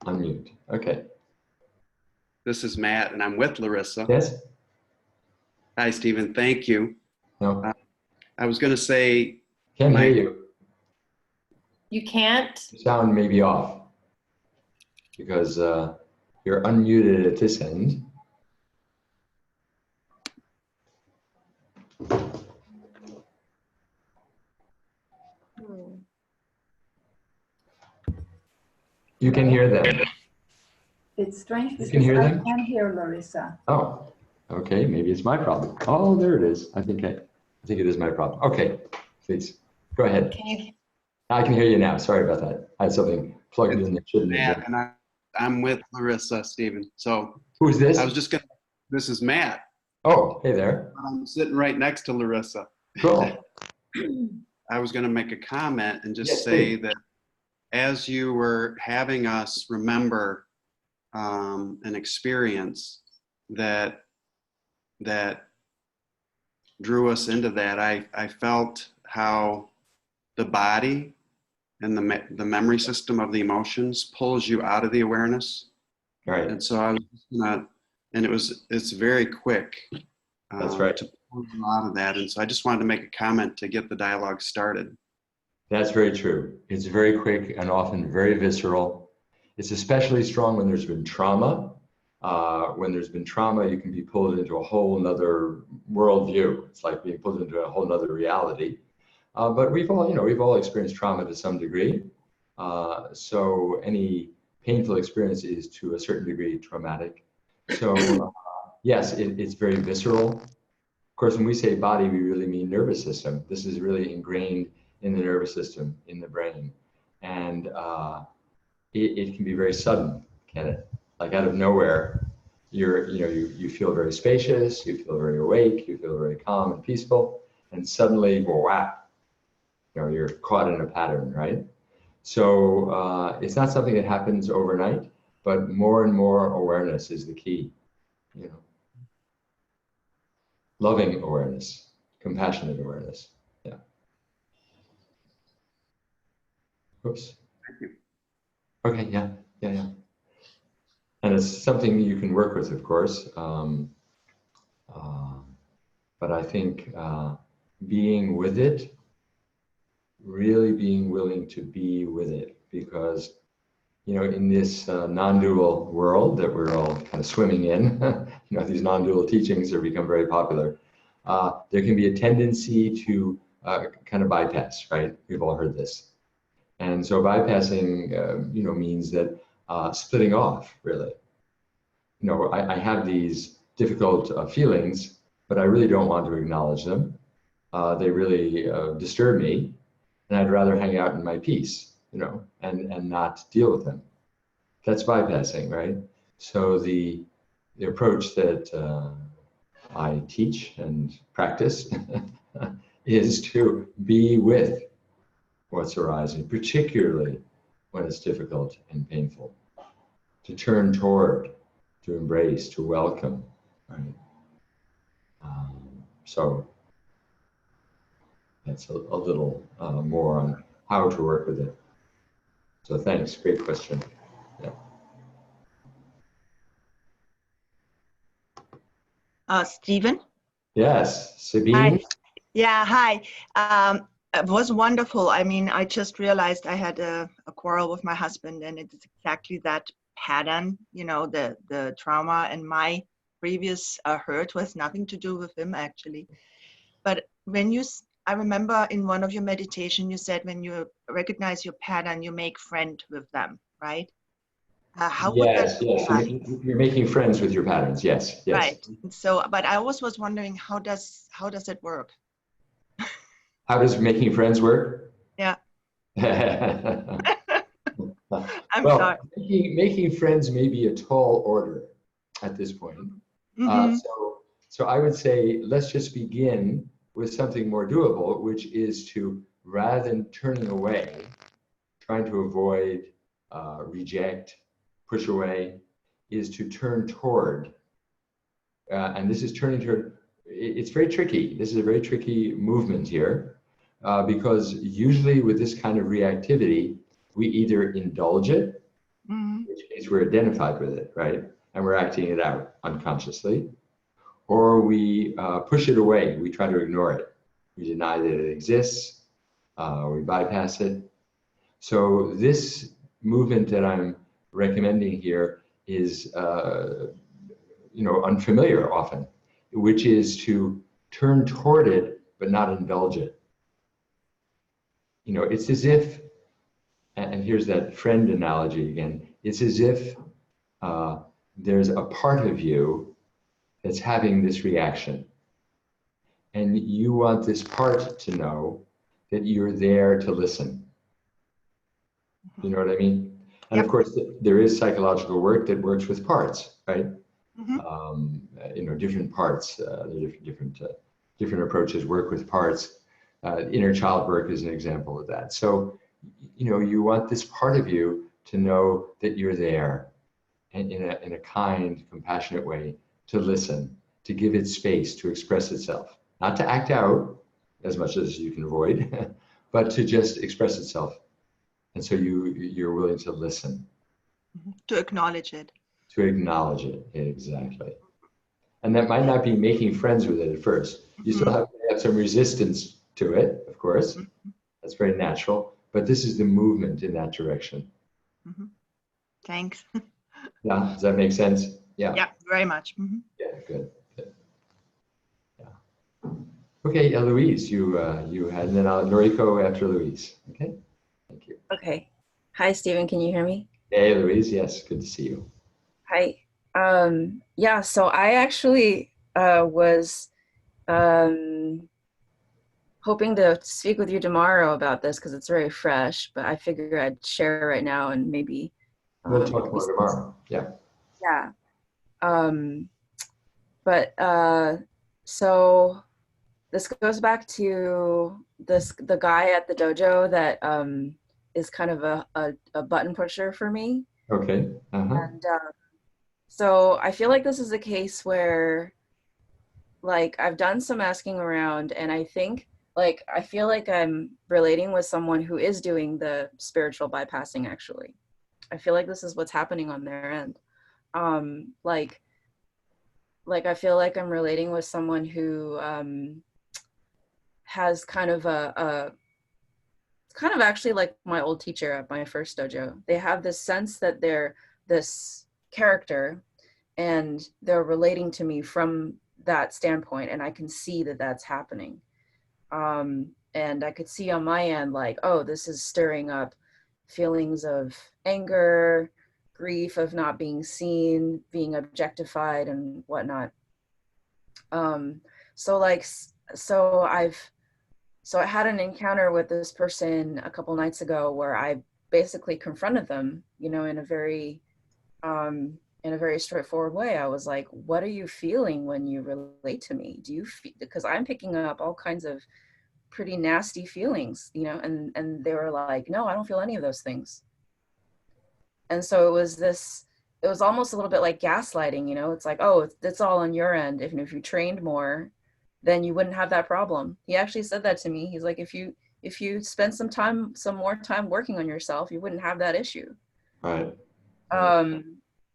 Unmute. Okay. This is Matt, and I'm with Larissa. Yes? Hi, Stephen. Thank you. No. I was going to say... Can't hear you. You can't? Your sound may be off because you're unmuted at this end. You can hear them. It's strange because can hear I them? can hear Larissa. Oh, okay. Maybe it's my problem. Oh, there it is. I think it is my problem. Okay, please go ahead. Can you? I can hear you now. Sorry about that. I had something plugged in that shouldn't have Matt, been. and I'm with Larissa, Stephen. So Who's this? I was just going to... This is Matt. Oh, hey there. I'm sitting right next to Larissa. Cool. I was going to make a comment and just Yes, say please. that as you were having us remember an experience that drew us into that, I felt how the body and the memory system of the emotions pulls you out of the awareness. Right. And so I was just gonna, and it's very quick. That's right. To pull you out of that. And so I just wanted to make a comment to get the dialogue started. That's very true. It's very quick and often very visceral. It's especially strong when there's been trauma. When there's been trauma, you can be pulled into a whole nother worldview. It's like being pulled into a whole nother reality. But we've all experienced trauma to some degree. So any painful experience is to a certain degree traumatic. So yes, it's very visceral. Of course, when we say body, we really mean nervous system. This is really ingrained in the nervous system, in the brain. And it can be very sudden, can it? Like out of nowhere, you feel very spacious, you feel very awake, you feel very calm and peaceful, and suddenly, wow, you're caught in a pattern, right? So it's not something that happens overnight, but more and more awareness is the key. Loving awareness, compassionate awareness. Yeah. Oops. Thank you. Okay. Yeah. And it's something you can work with, of course. But I think being with it, really being willing to be with it, because in this non-dual world that we're all kind of swimming in, these non-dual teachings have become very popular. There can be a tendency to kind of bypass, right? We've all heard this. And so bypassing, means that splitting off, really. I have these difficult feelings, but I really don't want to acknowledge them. They really disturb me, and I'd rather hang out in my peace, and not deal with them. That's bypassing, right? So the approach that I teach and practice is to be with what's arising, particularly when it's difficult and painful, to turn toward, to embrace, to welcome, right? So that's a little more on how to work with it. So thanks, great question. Yeah. Stephen? Yes, Hi. Sabine? Yeah, hi. It was wonderful. I mean, I just realized I had a quarrel with my husband, and it's exactly that pattern, you know, the trauma and my previous hurt was nothing to do with him, actually. But when I remember in one of your meditation, you said when you recognize your pattern, you make friend with them, right? How would that Yes, yes. look like? You're making friends with your patterns. Yes, yes. Right. So, but I always was wondering, how does it work? How does making friends work? Yeah. I'm Well, sorry. making friends may be a tall order at this point. Mm-hmm. So I would say let's just begin with something more doable, which is to, rather than turning away, trying to avoid, reject, push away, is to turn toward. And this is turning toward, it's very tricky. This is a very tricky movement here, because usually with this kind of reactivity, we either indulge it, Mm-hmm. in which case we're identified with it, right? And we're acting it out unconsciously, or we push it away. We try to ignore it. We deny that it exists. We bypass it. So this movement that I'm recommending here is, unfamiliar often, which is to turn toward it but not indulge it. It's as if, and here's that friend analogy again. It's as if there's a part of you that's having this reaction, and you want this part to know that you're there to listen. You know what I mean? And Yep. of course, there is psychological work that works with parts, right? Mm-hmm. Different parts, different approaches work with parts. Inner child work is an example of that. So, you want this part of you to know that you're there, and in a kind, compassionate way, to listen, to give it space to express itself, not to act out as much as you can avoid, but to just express itself. And so you're willing to listen. To acknowledge it. To acknowledge it, exactly. And that might not be making friends with it at first. You still have to have some resistance to it, of course. Mm-hmm. That's very natural. But this is the movement in that direction. Mm-hmm. Thanks. Yeah, does that make sense? Yeah. Yeah, very much. Mm-hmm. Yeah, good. Yeah. Okay, Louise, you had, and then Noriko after Louise. Okay, thank you. Okay. Hi, Stephen. Can you hear me? Hey, Louise. Yes, good to see you. Hi. Yeah, so I actually was hoping to speak with you tomorrow about this because it's very fresh, but I figure I'd share right now and maybe We'll talk more tomorrow. Yeah. Yeah. But so this goes back to the guy at the dojo that is kind of a button pusher for me. Okay. And so I feel like this is a case where, like, I've done some asking around, and I think, like, I feel like I'm relating with someone who is doing the spiritual bypassing, actually. I feel like this is what's happening on their end. Like I feel like I'm relating with someone who has kind of it's kind of actually like my old teacher at my first dojo. They have this sense that they're this character and they're relating to me from that standpoint, and I can see that that's happening. And I could see on my end, like, oh, this is stirring up feelings of anger, grief of not being seen, being objectified and whatnot. So I had an encounter with this person a couple nights ago where I basically confronted them, in a very in a very straightforward way. I was like, what are you feeling when you relate to me? Do you feel, because I'm picking up all kinds of pretty nasty feelings, you know? And they were like, no, I don't feel any of those things. And so it was almost a little bit like gaslighting, you know? It's like, oh, it's all on your end. If you trained more, then you wouldn't have that problem. He actually said that to me. He's like, if you spend some more time working on yourself, you wouldn't have that issue. Right.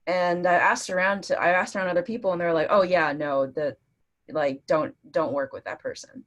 And I asked around other people, and they're like, oh yeah, no, that, like, don't work with that person.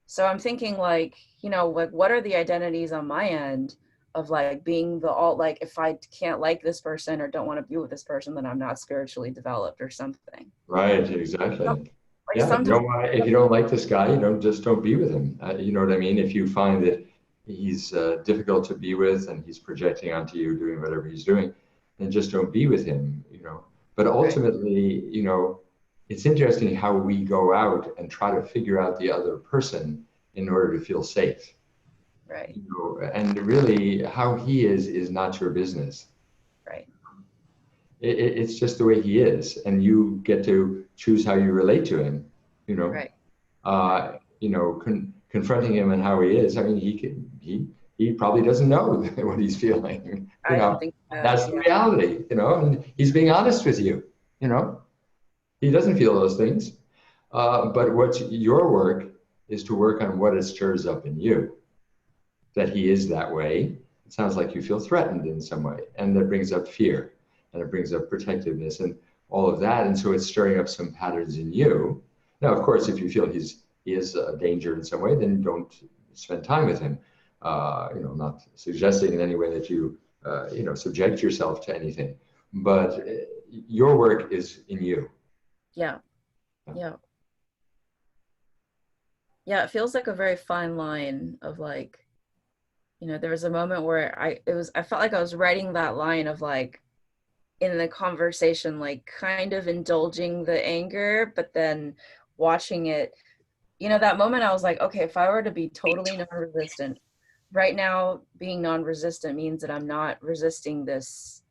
So I'm thinking, like, you know, like, what are the identities on my end of like being like, if I can't like this person or don't want to be with this person, then I'm not spiritually developed or something. Right, exactly. Like Yeah, sometimes, if you don't like this guy, don't be with him. You know what I mean? If you find that he's difficult to be with and he's projecting onto you, doing whatever he's doing, then just don't be with him, you know. But ultimately, you know, it's interesting how we go out and try to figure out the other person in order to feel safe. right, You know, and really how he is not your business. right, It's just the way he is, and you get to choose how you relate to him. You know, right. you know, confronting him and how he is. I mean, he probably doesn't know what he's feeling. You I know, don't think that's the reality. You know, and he's being honest with you. You know, he doesn't feel those things. But what's your work is to work on what it stirs up in you. That he is that way. It sounds like you feel threatened in some way, and that brings up fear, and it brings up protectiveness and all of that. And so it's stirring up some patterns in you. Now, of course, if you feel he is a danger in some way, then don't spend time with him. You know, not suggesting in any way that you, you know, subject yourself to anything, but your work is in you. Yeah. Yeah. Yeah, it feels like a very fine line of, like, you know, there was a moment where I felt like I was writing that line of, like, in the conversation, like, kind of indulging the anger, but then watching it, you know, that moment I was like, okay, if I were to be totally non-resistant, right now being non-resistant means that I'm not resisting this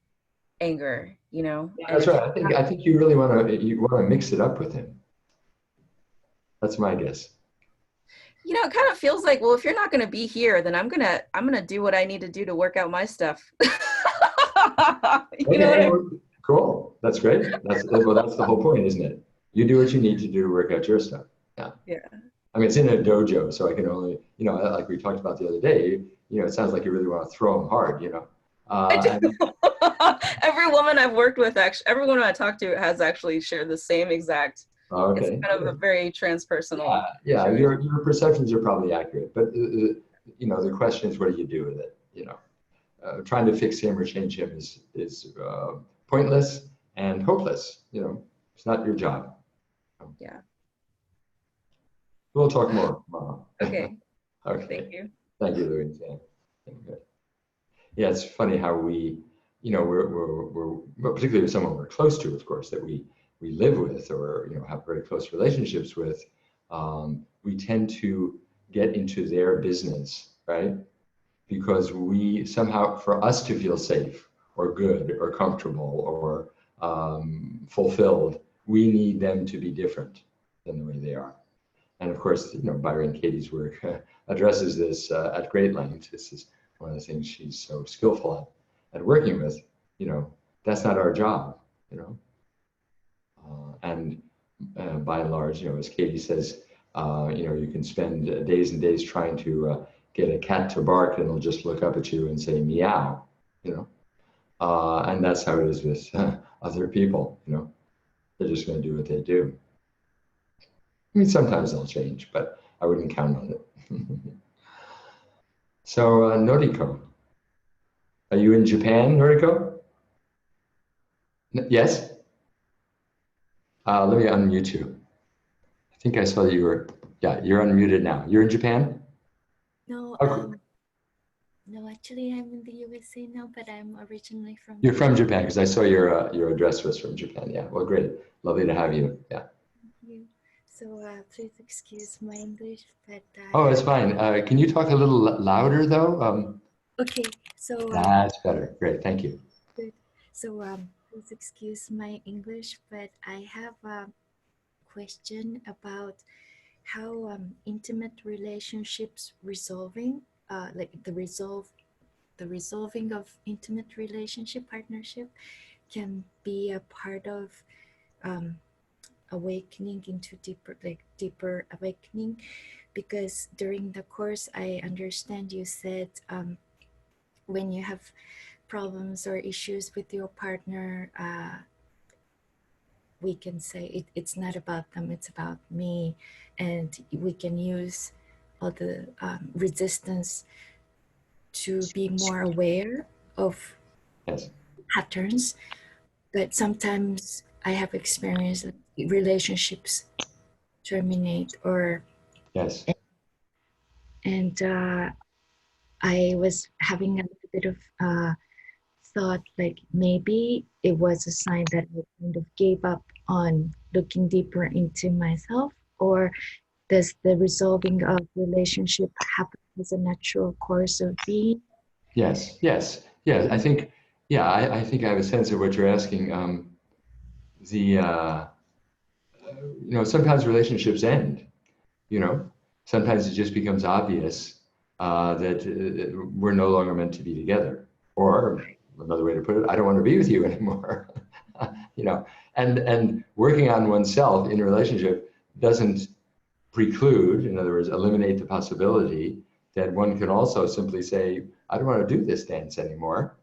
anger, you know? Yeah, And that's right. I think you really want to mix it up with him. That's my guess. you know, it kind of feels like, well, if you're not going to be here, then I'm going to do what I need to do to work out my stuff. You know what I mean? Cool. That's great. That's the whole point, isn't it? You do what you need to do to work out your stuff. Yeah. Yeah. I mean, it's in a dojo, so I can only, you know, like we talked about the other day, you know, it sounds like you really want to throw them hard, you know. I do. Every woman I've worked with, actually, every woman I talked to has actually shared the same exact. Okay. It's kind of a very transpersonal. Yeah, your perceptions are probably accurate, but you know, the question is, what do you do with it? You know, trying to fix him or change him is pointless and hopeless. You know, it's not your job. Yeah. We'll talk more tomorrow. Okay. Okay. Thank you. Thank you, Louise. Yeah. Okay. Yeah, it's funny how we, you know, we're particularly with someone we're close to, of course, that we live with or, you know, have very close relationships with. We tend to get into their business, right? Because we somehow, for us to feel safe or good or comfortable or fulfilled, we need them to be different than the way they are. And of course, you know, Byron Katie's work addresses this at great length. This is one of the things she's so skillful at working with. You know, that's not our job, you know. And by and large, you know, as Katie says, you know, you can spend days and days trying to get a cat to bark and it'll just look up at you and say meow, you know. And that's how it is with other people, you know. They're just going to do what they do. I mean, sometimes they'll change, but I wouldn't count on it. So, Noriko, are you in Japan, Noriko? Yes? Let me unmute you. I think I saw that you were, yeah, you're unmuted now. You're in Japan? No, Okay. no, actually I'm in the USA now, but I'm originally from You're from Japan because I saw your address was from Japan. Yeah, well, great. Lovely to have you. Yeah. you. So please excuse my English, but Oh, it's fine. Can you talk a little louder though? okay. So That's better. Great. Thank you. good. So Please excuse my English, but I have a question about how intimate relationships resolving, like the resolving of intimate relationship partnership can be a part of um, awakening into deeper awakening, because during the course I understand you said when you have problems or issues with your partner, we can say it's not about them, it's about me, and we can use all the resistance to be more aware of Yes. patterns. But sometimes I have experienced that relationships terminate, or Yes. and I was having a little bit of thought like maybe it was a sign that I kind of gave up on looking deeper into myself, or does the resolving of relationship happen as a natural course of being? Yes. Yes. Yes. I think. Yeah. I think I have a sense of what you're asking. The sometimes relationships end. Sometimes it just becomes obvious that we're no longer meant to be together. Or another way to put it, I don't want to be with you anymore. And working on oneself in a relationship doesn't preclude, in other words, eliminate the possibility that one can also simply say, I don't want to do this dance anymore.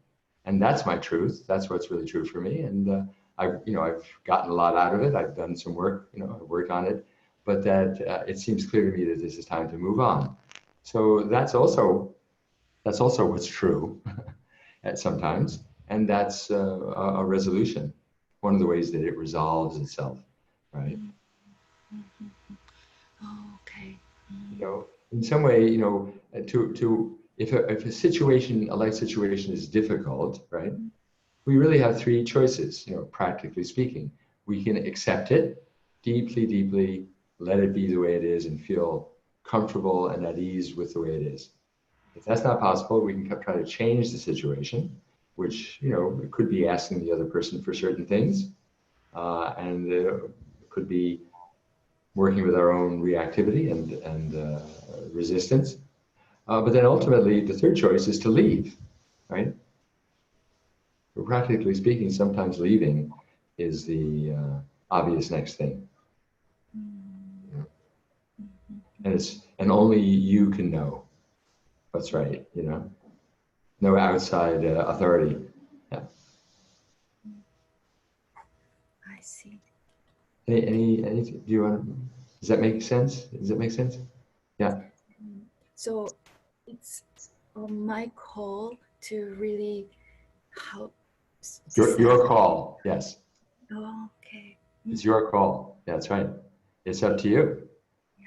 And that's my truth. That's what's really true for me. And I've gotten a lot out of it. I've done some work, I've worked on it, but that it seems clear to me that this is time to move on. So that's also what's true at sometimes, and that's a resolution. One of the ways that it resolves itself, right? Oh, okay. In some way, if a situation, a life situation is difficult, right? We really have three choices, practically speaking. We can accept it deeply, deeply, let it be the way it is and feel comfortable and at ease with the way it is. If that's not possible, we can try to change the situation, which, it could be asking the other person for certain things, and it could be working with our own reactivity and resistance. But then ultimately, the third choice is to leave, right? But practically speaking, sometimes leaving is the obvious next thing. And only you can know what's right, no outside authority. Yeah. I see. Any, do you want to, does that make sense? Does that make sense? Yeah. So it's my call to really help. Your call. Yes. Oh, okay. It's your call. That's right. It's up to you.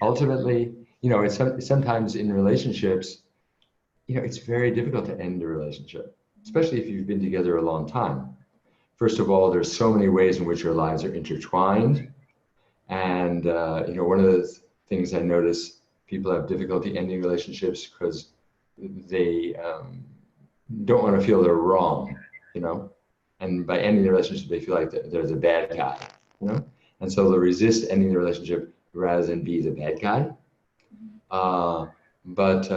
Ultimately, it's sometimes in relationships, it's very difficult to end a relationship, especially if you've been together a long time. First of all, there's so many ways in which your lives are intertwined. And, one of the things I notice, people have difficulty ending relationships because they don't want to feel they're wrong, and by ending the relationship, they feel like they're the bad guy, and so they'll resist ending the relationship rather than be the bad guy. But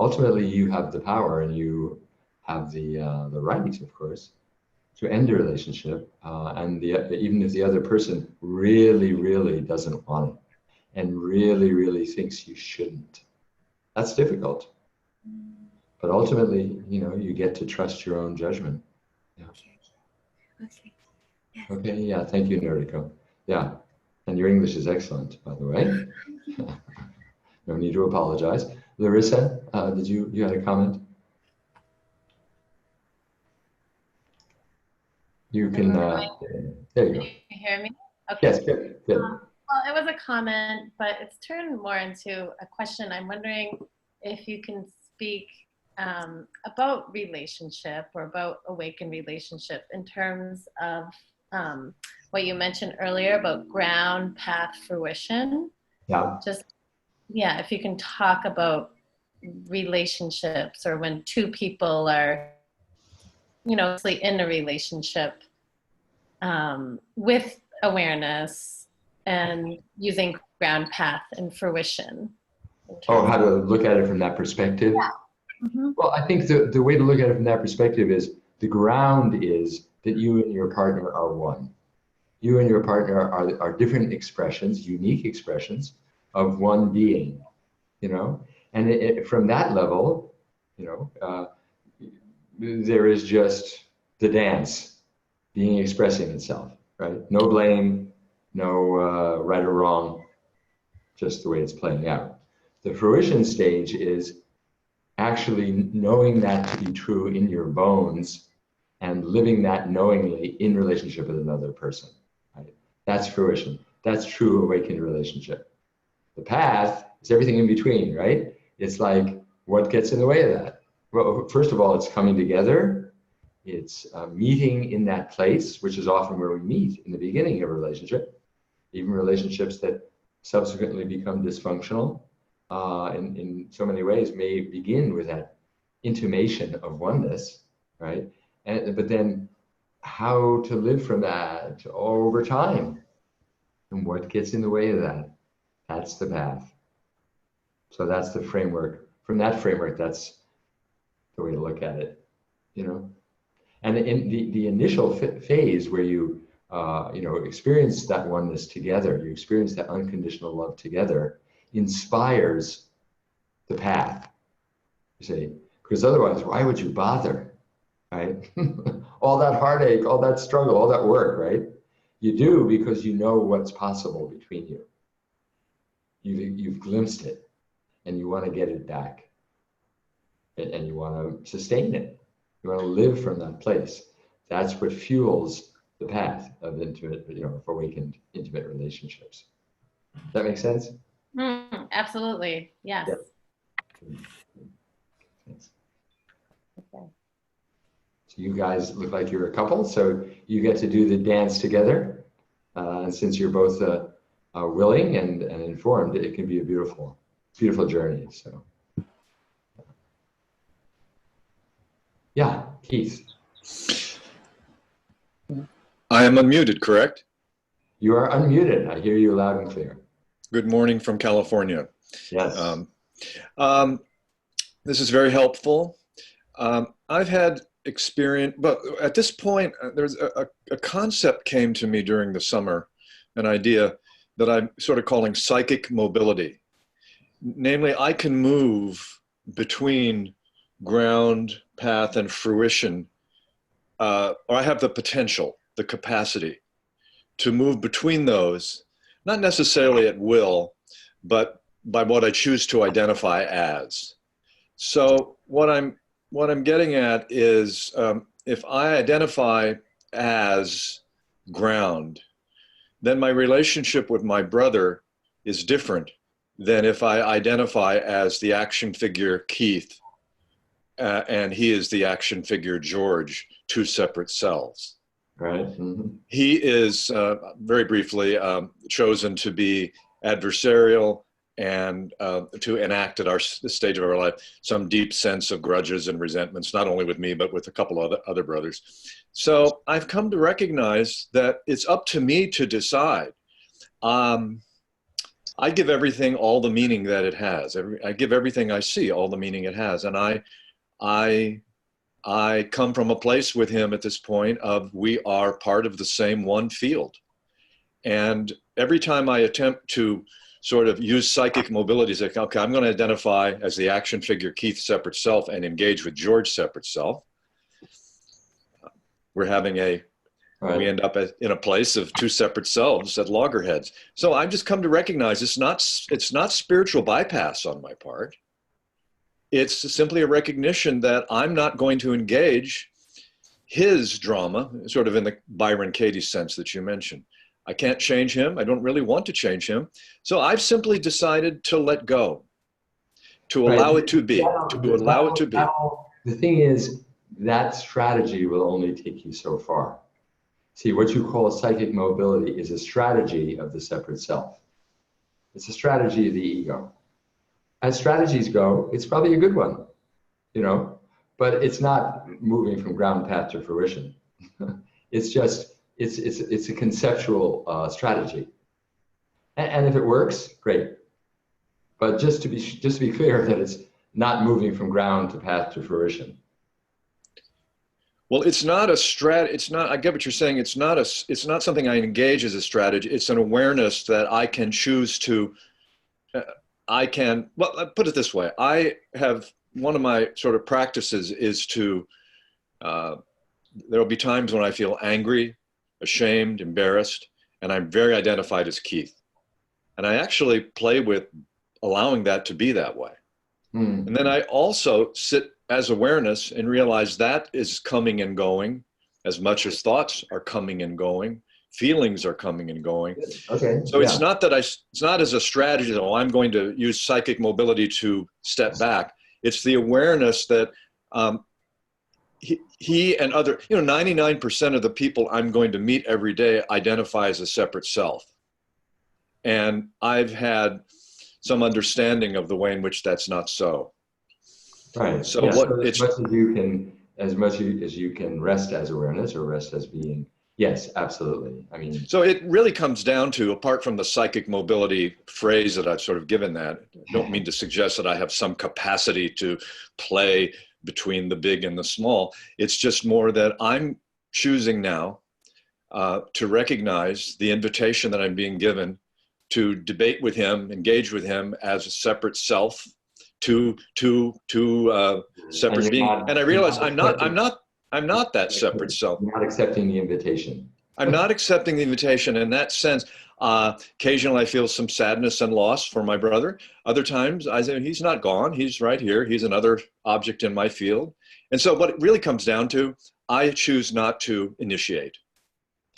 ultimately, you have the power and you have the right, of course, to end a relationship, and even if the other person really, really doesn't want it and really, really thinks you shouldn't. That's difficult. But ultimately, you get to trust your own judgment. Yeah. Okay. Yes. Okay, yeah, thank you, Noriko. Yeah, and your English is excellent, by the way. No need to apologize. Larissa, you had a comment? You can, there you go. Can you hear me? Okay. Yes, good. Well, it was a comment, but it's turned more into a question. I'm wondering if you can speak about relationship or about awakened relationship in terms of what you mentioned earlier about ground, path, fruition. Yeah. If you can talk about relationships, or when two people are, in a relationship, with awareness and using ground path and fruition. Oh, how to look at it from that perspective? Yeah. Mm-hmm. Well, I think the way to look at it from that perspective is the ground is that you and your partner are one. You and your partner are different expressions, unique expressions of one being, you know? And from that level, you know, there is just the dance being expressing itself, right? No blame, no right or wrong, just the way it's playing out. The fruition stage is actually knowing that to be true in your bones and living that knowingly in relationship with another person, right? That's fruition. That's true awakened relationship. The path is everything in between, right? It's like, what gets in the way of that? Well, first of all, it's coming together. It's meeting in that place, which is often where we meet in the beginning of a relationship, even relationships that subsequently become dysfunctional in so many ways may begin with that intimation of oneness, right? But then how to live from that over time and what gets in the way of that? That's the path. So that's the framework. From that framework, that's the way to look at it, you know? And in the initial phase where you know, experience that oneness together, you experience that unconditional love together, inspires the path, you see, because otherwise, why would you bother, right? All that heartache, all that struggle, all that work, right? You do because you know what's possible between you. You've glimpsed it, and you want to get it back, and you want to sustain it. You want to live from that place. That's what fuels the path of intimate, you know, of awakened intimate relationships. Does that make sense? Absolutely. Yes. Yep. Thanks. Okay. So you guys look like you're a couple, so you get to do the dance together. And since you're both willing and informed, it can be a beautiful, beautiful journey. So, yeah, Keith. I am unmuted, correct? You are unmuted. I hear you loud and clear. Good morning from California. Yes. This is very helpful. I've had experience, but at this point, there's a concept came to me during the summer, an idea that I'm sort of calling psychic mobility. Namely, I can move between ground, path, and fruition, or I have the potential, the capacity to move between those, not necessarily at will, but by what I choose to identify as. So what I'm getting at is if I identify as ground, then my relationship with my brother is different than if I identify as the action figure Keith and he is the action figure George, two separate selves. Right. Mm-hmm. He is, very briefly, chosen to be adversarial and to enact at the stage of our life some deep sense of grudges and resentments, not only with me, but with a couple of other brothers. So I've come to recognize that it's up to me to decide. I give everything all the meaning that it has. I give everything I see all the meaning it has. And I come from a place with him at this point of we are part of the same one field. And every time I attempt to sort of use psychic mobility, say, okay, I'm going to identify as the action figure Keith separate self and engage with George separate self. We're having we end up in a place of two separate selves at loggerheads. So I've just come to recognize it's not spiritual bypass on my part. It's simply a recognition that I'm not going to engage his drama, sort of in the Byron Katie sense that you mentioned. I can't change him. I don't really want to change him. So I've simply decided to let go, to allow it to be, to allow it to be. The thing is, that strategy will only take you so far. See, what you call psychic mobility is a strategy of the separate self. It's a strategy of the ego. As strategies go, it's probably a good one, you know, but it's not moving from ground path to fruition. It's just it's a conceptual strategy. And if it works, great. But just to be clear that it's not moving from ground to path to fruition. Well, it's not a it's not, I get what you're saying. It's not something I engage as a strategy. It's an awareness that I can choose to, well, I put it this way. I have, one of my sort of practices is to, there'll be times when I feel angry, ashamed, embarrassed, and I'm very identified as Keith. And I actually play with allowing that to be that way. Mm. And then I also sit as awareness and realize that is coming and going as much as thoughts are coming and going, feelings are coming and going. Okay. So it's not that it's not as a strategy, oh, I'm going to use psychic mobility to step back. It's the awareness that he and other, 99% of the people I'm going to meet every day identify as a separate self. And I've had some understanding of the way in which that's not so. Right. So yes, what so it's as much as you can rest as awareness or rest as being. Yes, absolutely. I mean, so it really comes down to, apart from the psychic mobility phrase that I've sort of given that, I don't mean to suggest that I have some capacity to play between the big and the small. It's just more that I'm choosing now to recognize the invitation that I'm being given to debate with him, engage with him as a separate self, to separate being. And I realize I'm not that separate self. You're not accepting the invitation. I'm not accepting the invitation in that sense. Occasionally I feel some sadness and loss for my brother. Other times I say, he's not gone, he's right here. He's another object in my field. And so what it really comes down to, I choose not to initiate,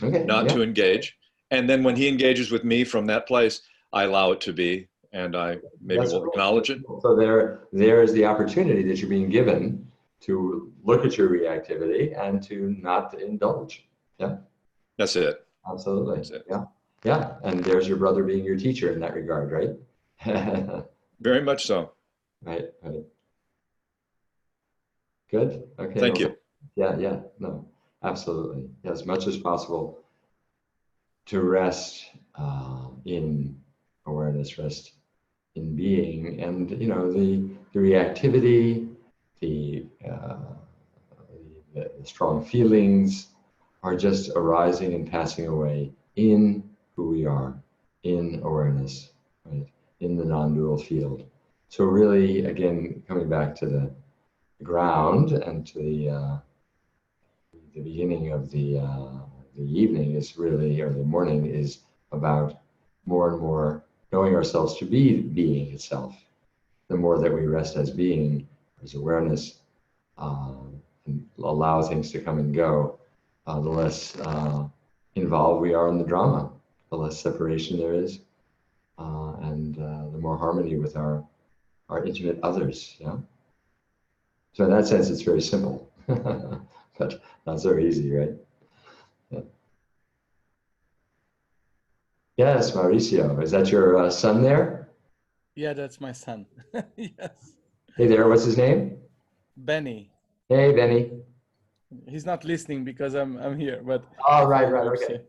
to engage. And then when he engages with me from that place, I allow it to be, and I maybe will acknowledge it. So there is the opportunity that you're being given to look at your reactivity and to not indulge. Yeah. That's it. Absolutely. That's it. Yeah. Yeah. And there's your brother being your teacher in that regard, right? Very much so. Right. Right. Good. Okay. Thank you. Yeah. Yeah. No, absolutely. As much as possible to rest in awareness, rest in being, and the reactivity, the strong feelings are just arising and passing away in who we are, in awareness, right? In the non-dual field. So really, again, coming back to the ground and to the beginning of the evening is really, or the morning is about more and more knowing ourselves to be being itself. The more that we rest as being, as awareness, and allow things to come and go, the less involved we are in the drama, the less separation there is, and the more harmony with our intimate others. Yeah. So in that sense, it's very simple, but not so easy, right? Yeah. Yes, Mauricio, is that your son there? Yeah, that's my son. Yes. Hey there, what's his name? Benny. Hey, Benny. He's not listening because I'm here, but. Oh, right, okay.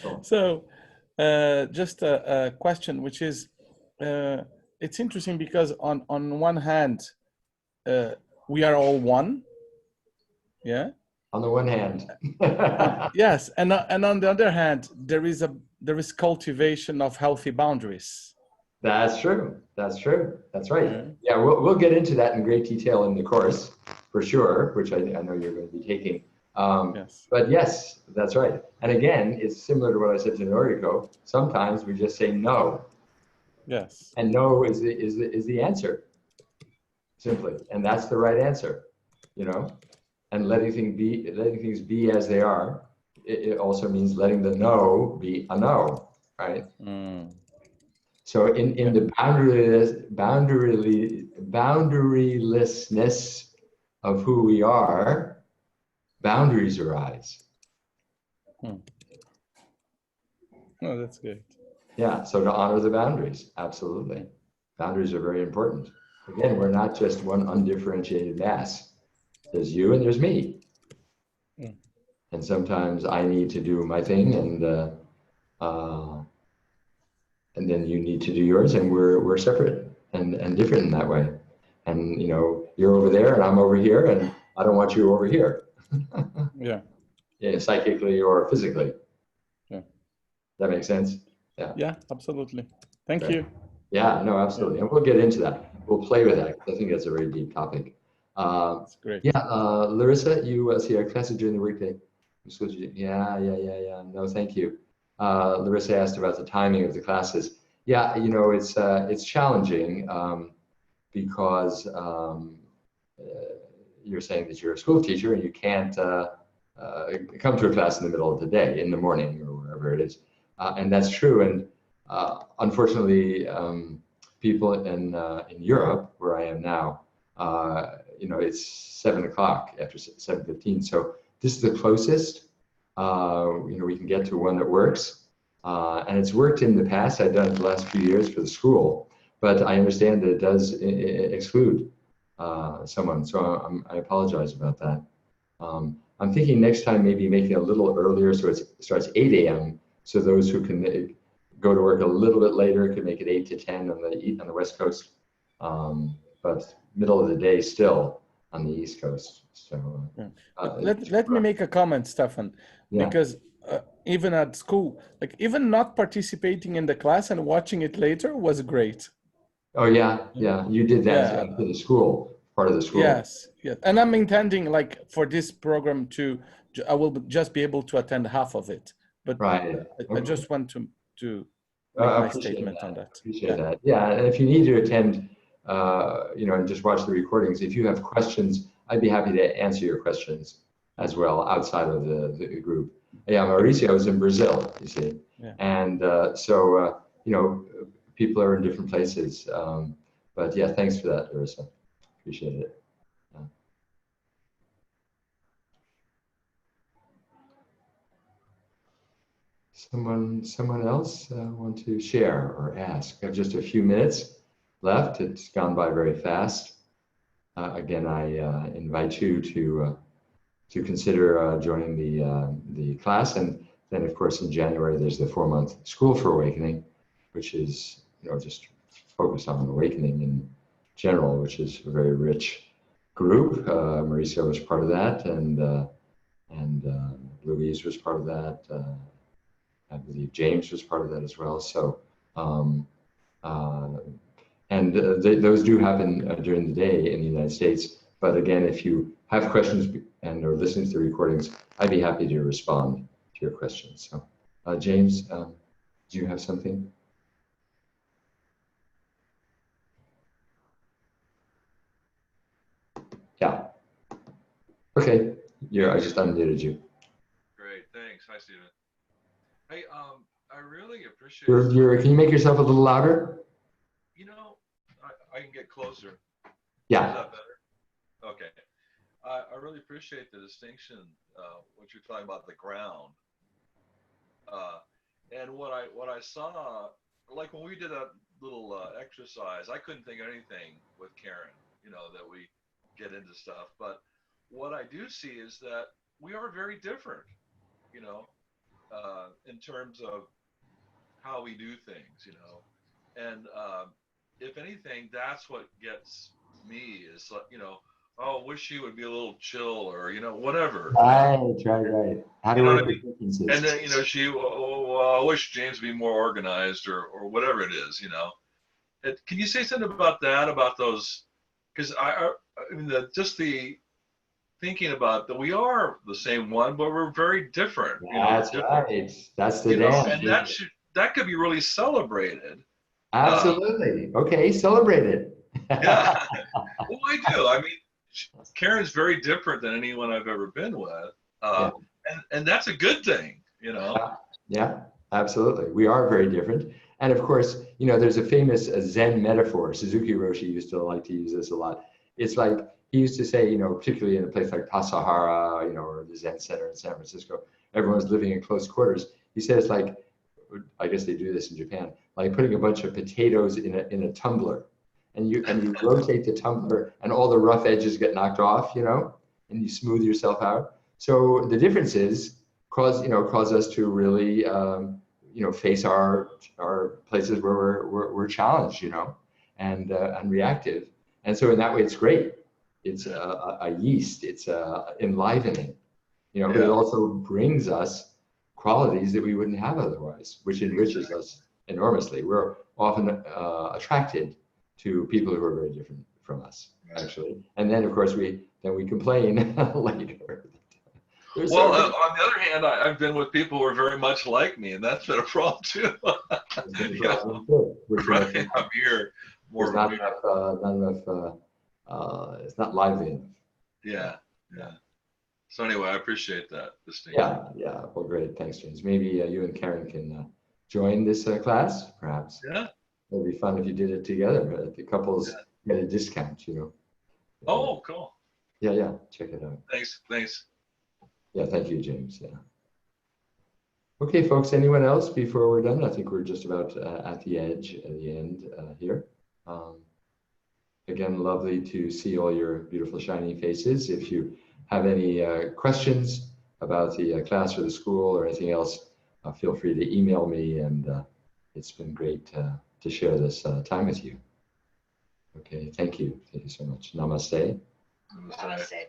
Cool. So, just a question, which is, it's interesting because on one hand, we are all one. Yeah. On the one hand. Yes, and on the other hand, there is cultivation of healthy boundaries. That's true. That's true. That's right. Yeah, we'll get into that in great detail in the course, for sure, which I know you're going to be taking. Yes. But yes, that's right. And again, it's similar to what I said to Noriko. Sometimes we just say no. Yes. And no is the answer, simply, and that's the right answer, And letting things be as they are. It also means letting the no be a no, right? Mm. So in the boundarylessness of who we are, boundaries arise. Oh, that's good. Yeah, so to honor the boundaries, absolutely. Boundaries are very important. Again, we're not just one undifferentiated mass. There's you and there's me. and sometimes I need to do my thing, and then you need to do yours, and we're separate and different in that way. And you know, you're over there and I'm over here, and I don't want you over here. Yeah. Yeah, psychically or physically. Yeah. That makes sense? Yeah. Yeah, absolutely. Thank Right. you. Yeah, no, absolutely. And we'll get into that. We'll play with that. I think that's a very deep topic. That's great. Yeah, Larissa, you see our classes during the weekday. Yeah. No, thank you. Larissa asked about the timing of the classes. Yeah, you know, it's challenging because you're saying that you're a school teacher and you can't come to a class in the middle of the day, in the morning or wherever it is. And that's true. And unfortunately, people in Europe, where I am now, you know, it's 7 o'clock after 7:15. So this is the closest, you know, we can get to one that works. And it's worked in the past. I've done it the last few years for the school, but I understand that it does exclude someone. So I apologize about that. I'm thinking next time maybe making it a little earlier, so it starts 8 a.m. So those who can go to work a little bit later can make it 8 to 10 on the West Coast, but middle of the day still on the East Coast. So let me make a comment, Stefan, yeah. because even at school, like even not participating in the class and watching it later was great. Oh yeah, you did that Yeah. for the school, part of the school. Yes, and I'm intending like for this program I will just be able to attend half of it, but right. I just want to make my statement on that. Appreciate that. Yeah, and if you need to attend, you know, and just watch the recordings, if you have questions, I'd be happy to answer your questions as well outside of the group. Yeah, Mauricio is in Brazil, you see, and so you know, people are in different places. But yeah, thanks for that, Larissa. Appreciate it. Someone else want to share or ask? We have just a few minutes left. It's gone by very fast. Again, I invite you to consider joining the class, and then of course in January there's the 4-month School for Awakening, which is, you know, just focused on awakening in general, which is a very rich group. Mauricio was part of that, and Louise was part of that. I believe James was part of that as well. So, those do happen during the day in the United States. But again, if you have questions and are listening to the recordings, I'd be happy to respond to your questions. So, James, do you have something? Yeah. Okay. I just unmuted you. Great, thanks. Hi, Stephen. Hey, I really appreciate. Can you make yourself a little louder? You know, I can get closer. Yeah. Is that better? Okay. I really appreciate the distinction, what you're talking about, the ground. And what I saw, like when we did a little exercise, I couldn't think of anything with Karen, you know, that we get into stuff. But what I do see is that we are very different, you know, in terms of how we do things, you know. And if anything, that's what gets me is, you know, oh, wish you would be a little chill, or, you know, whatever. Right. How do you we know, and then, you know, I wish James would be more organized, or whatever it is, you know. Can you say something about that, about those? Because I mean, just the thinking about that we are the same one, but we're very different. That's right. That's the dance. And that could be really celebrated. Absolutely. Okay, celebrate it. Yeah. Well, I do. I mean, Karen's very different than anyone I've ever been with, and that's a good thing, you know. Yeah, absolutely. We are very different, and of course, you know, there's a famous Zen metaphor. Suzuki Roshi used to like to use this a lot. It's like he used to say, you know, particularly in a place like Tassajara, you know, or the Zen Center in San Francisco, everyone's living in close quarters. He says, like, I guess they do this in Japan, like putting a bunch of potatoes in a tumbler, and you rotate the tumbler, and all the rough edges get knocked off, you know, and you smooth yourself out. So the differences cause us to really face our places where we're challenged, and reactive. And so in that way, it's great. It's a yeast. It's enlivening, but it also brings us qualities that we wouldn't have otherwise, which enriches us enormously. We're often attracted to people who are very different from us, actually. And then, of course, we complain later. Well, on the other hand, I've been with people who are very much like me, and that's been a problem too. Right, I'm here more. There's not enough. It's not lively enough. Yeah. So anyway, I appreciate that distinction. Yeah. Well, great. Thanks, James. Maybe you and Karen can join this class, perhaps. Yeah. It'd be fun if you did it together. But the couples get a discount, Oh, cool. Yeah. Check it out. Thanks. Yeah, thank you, James. Yeah. Okay, folks, anyone else before we're done? I think we're just about at the edge, at the end here. Again, lovely to see all your beautiful, shiny faces. If you have any questions about the class or the school or anything else, feel free to email me, and it's been great to share this time with you. Okay, thank you. Thank you so much. Namaste. Namaste.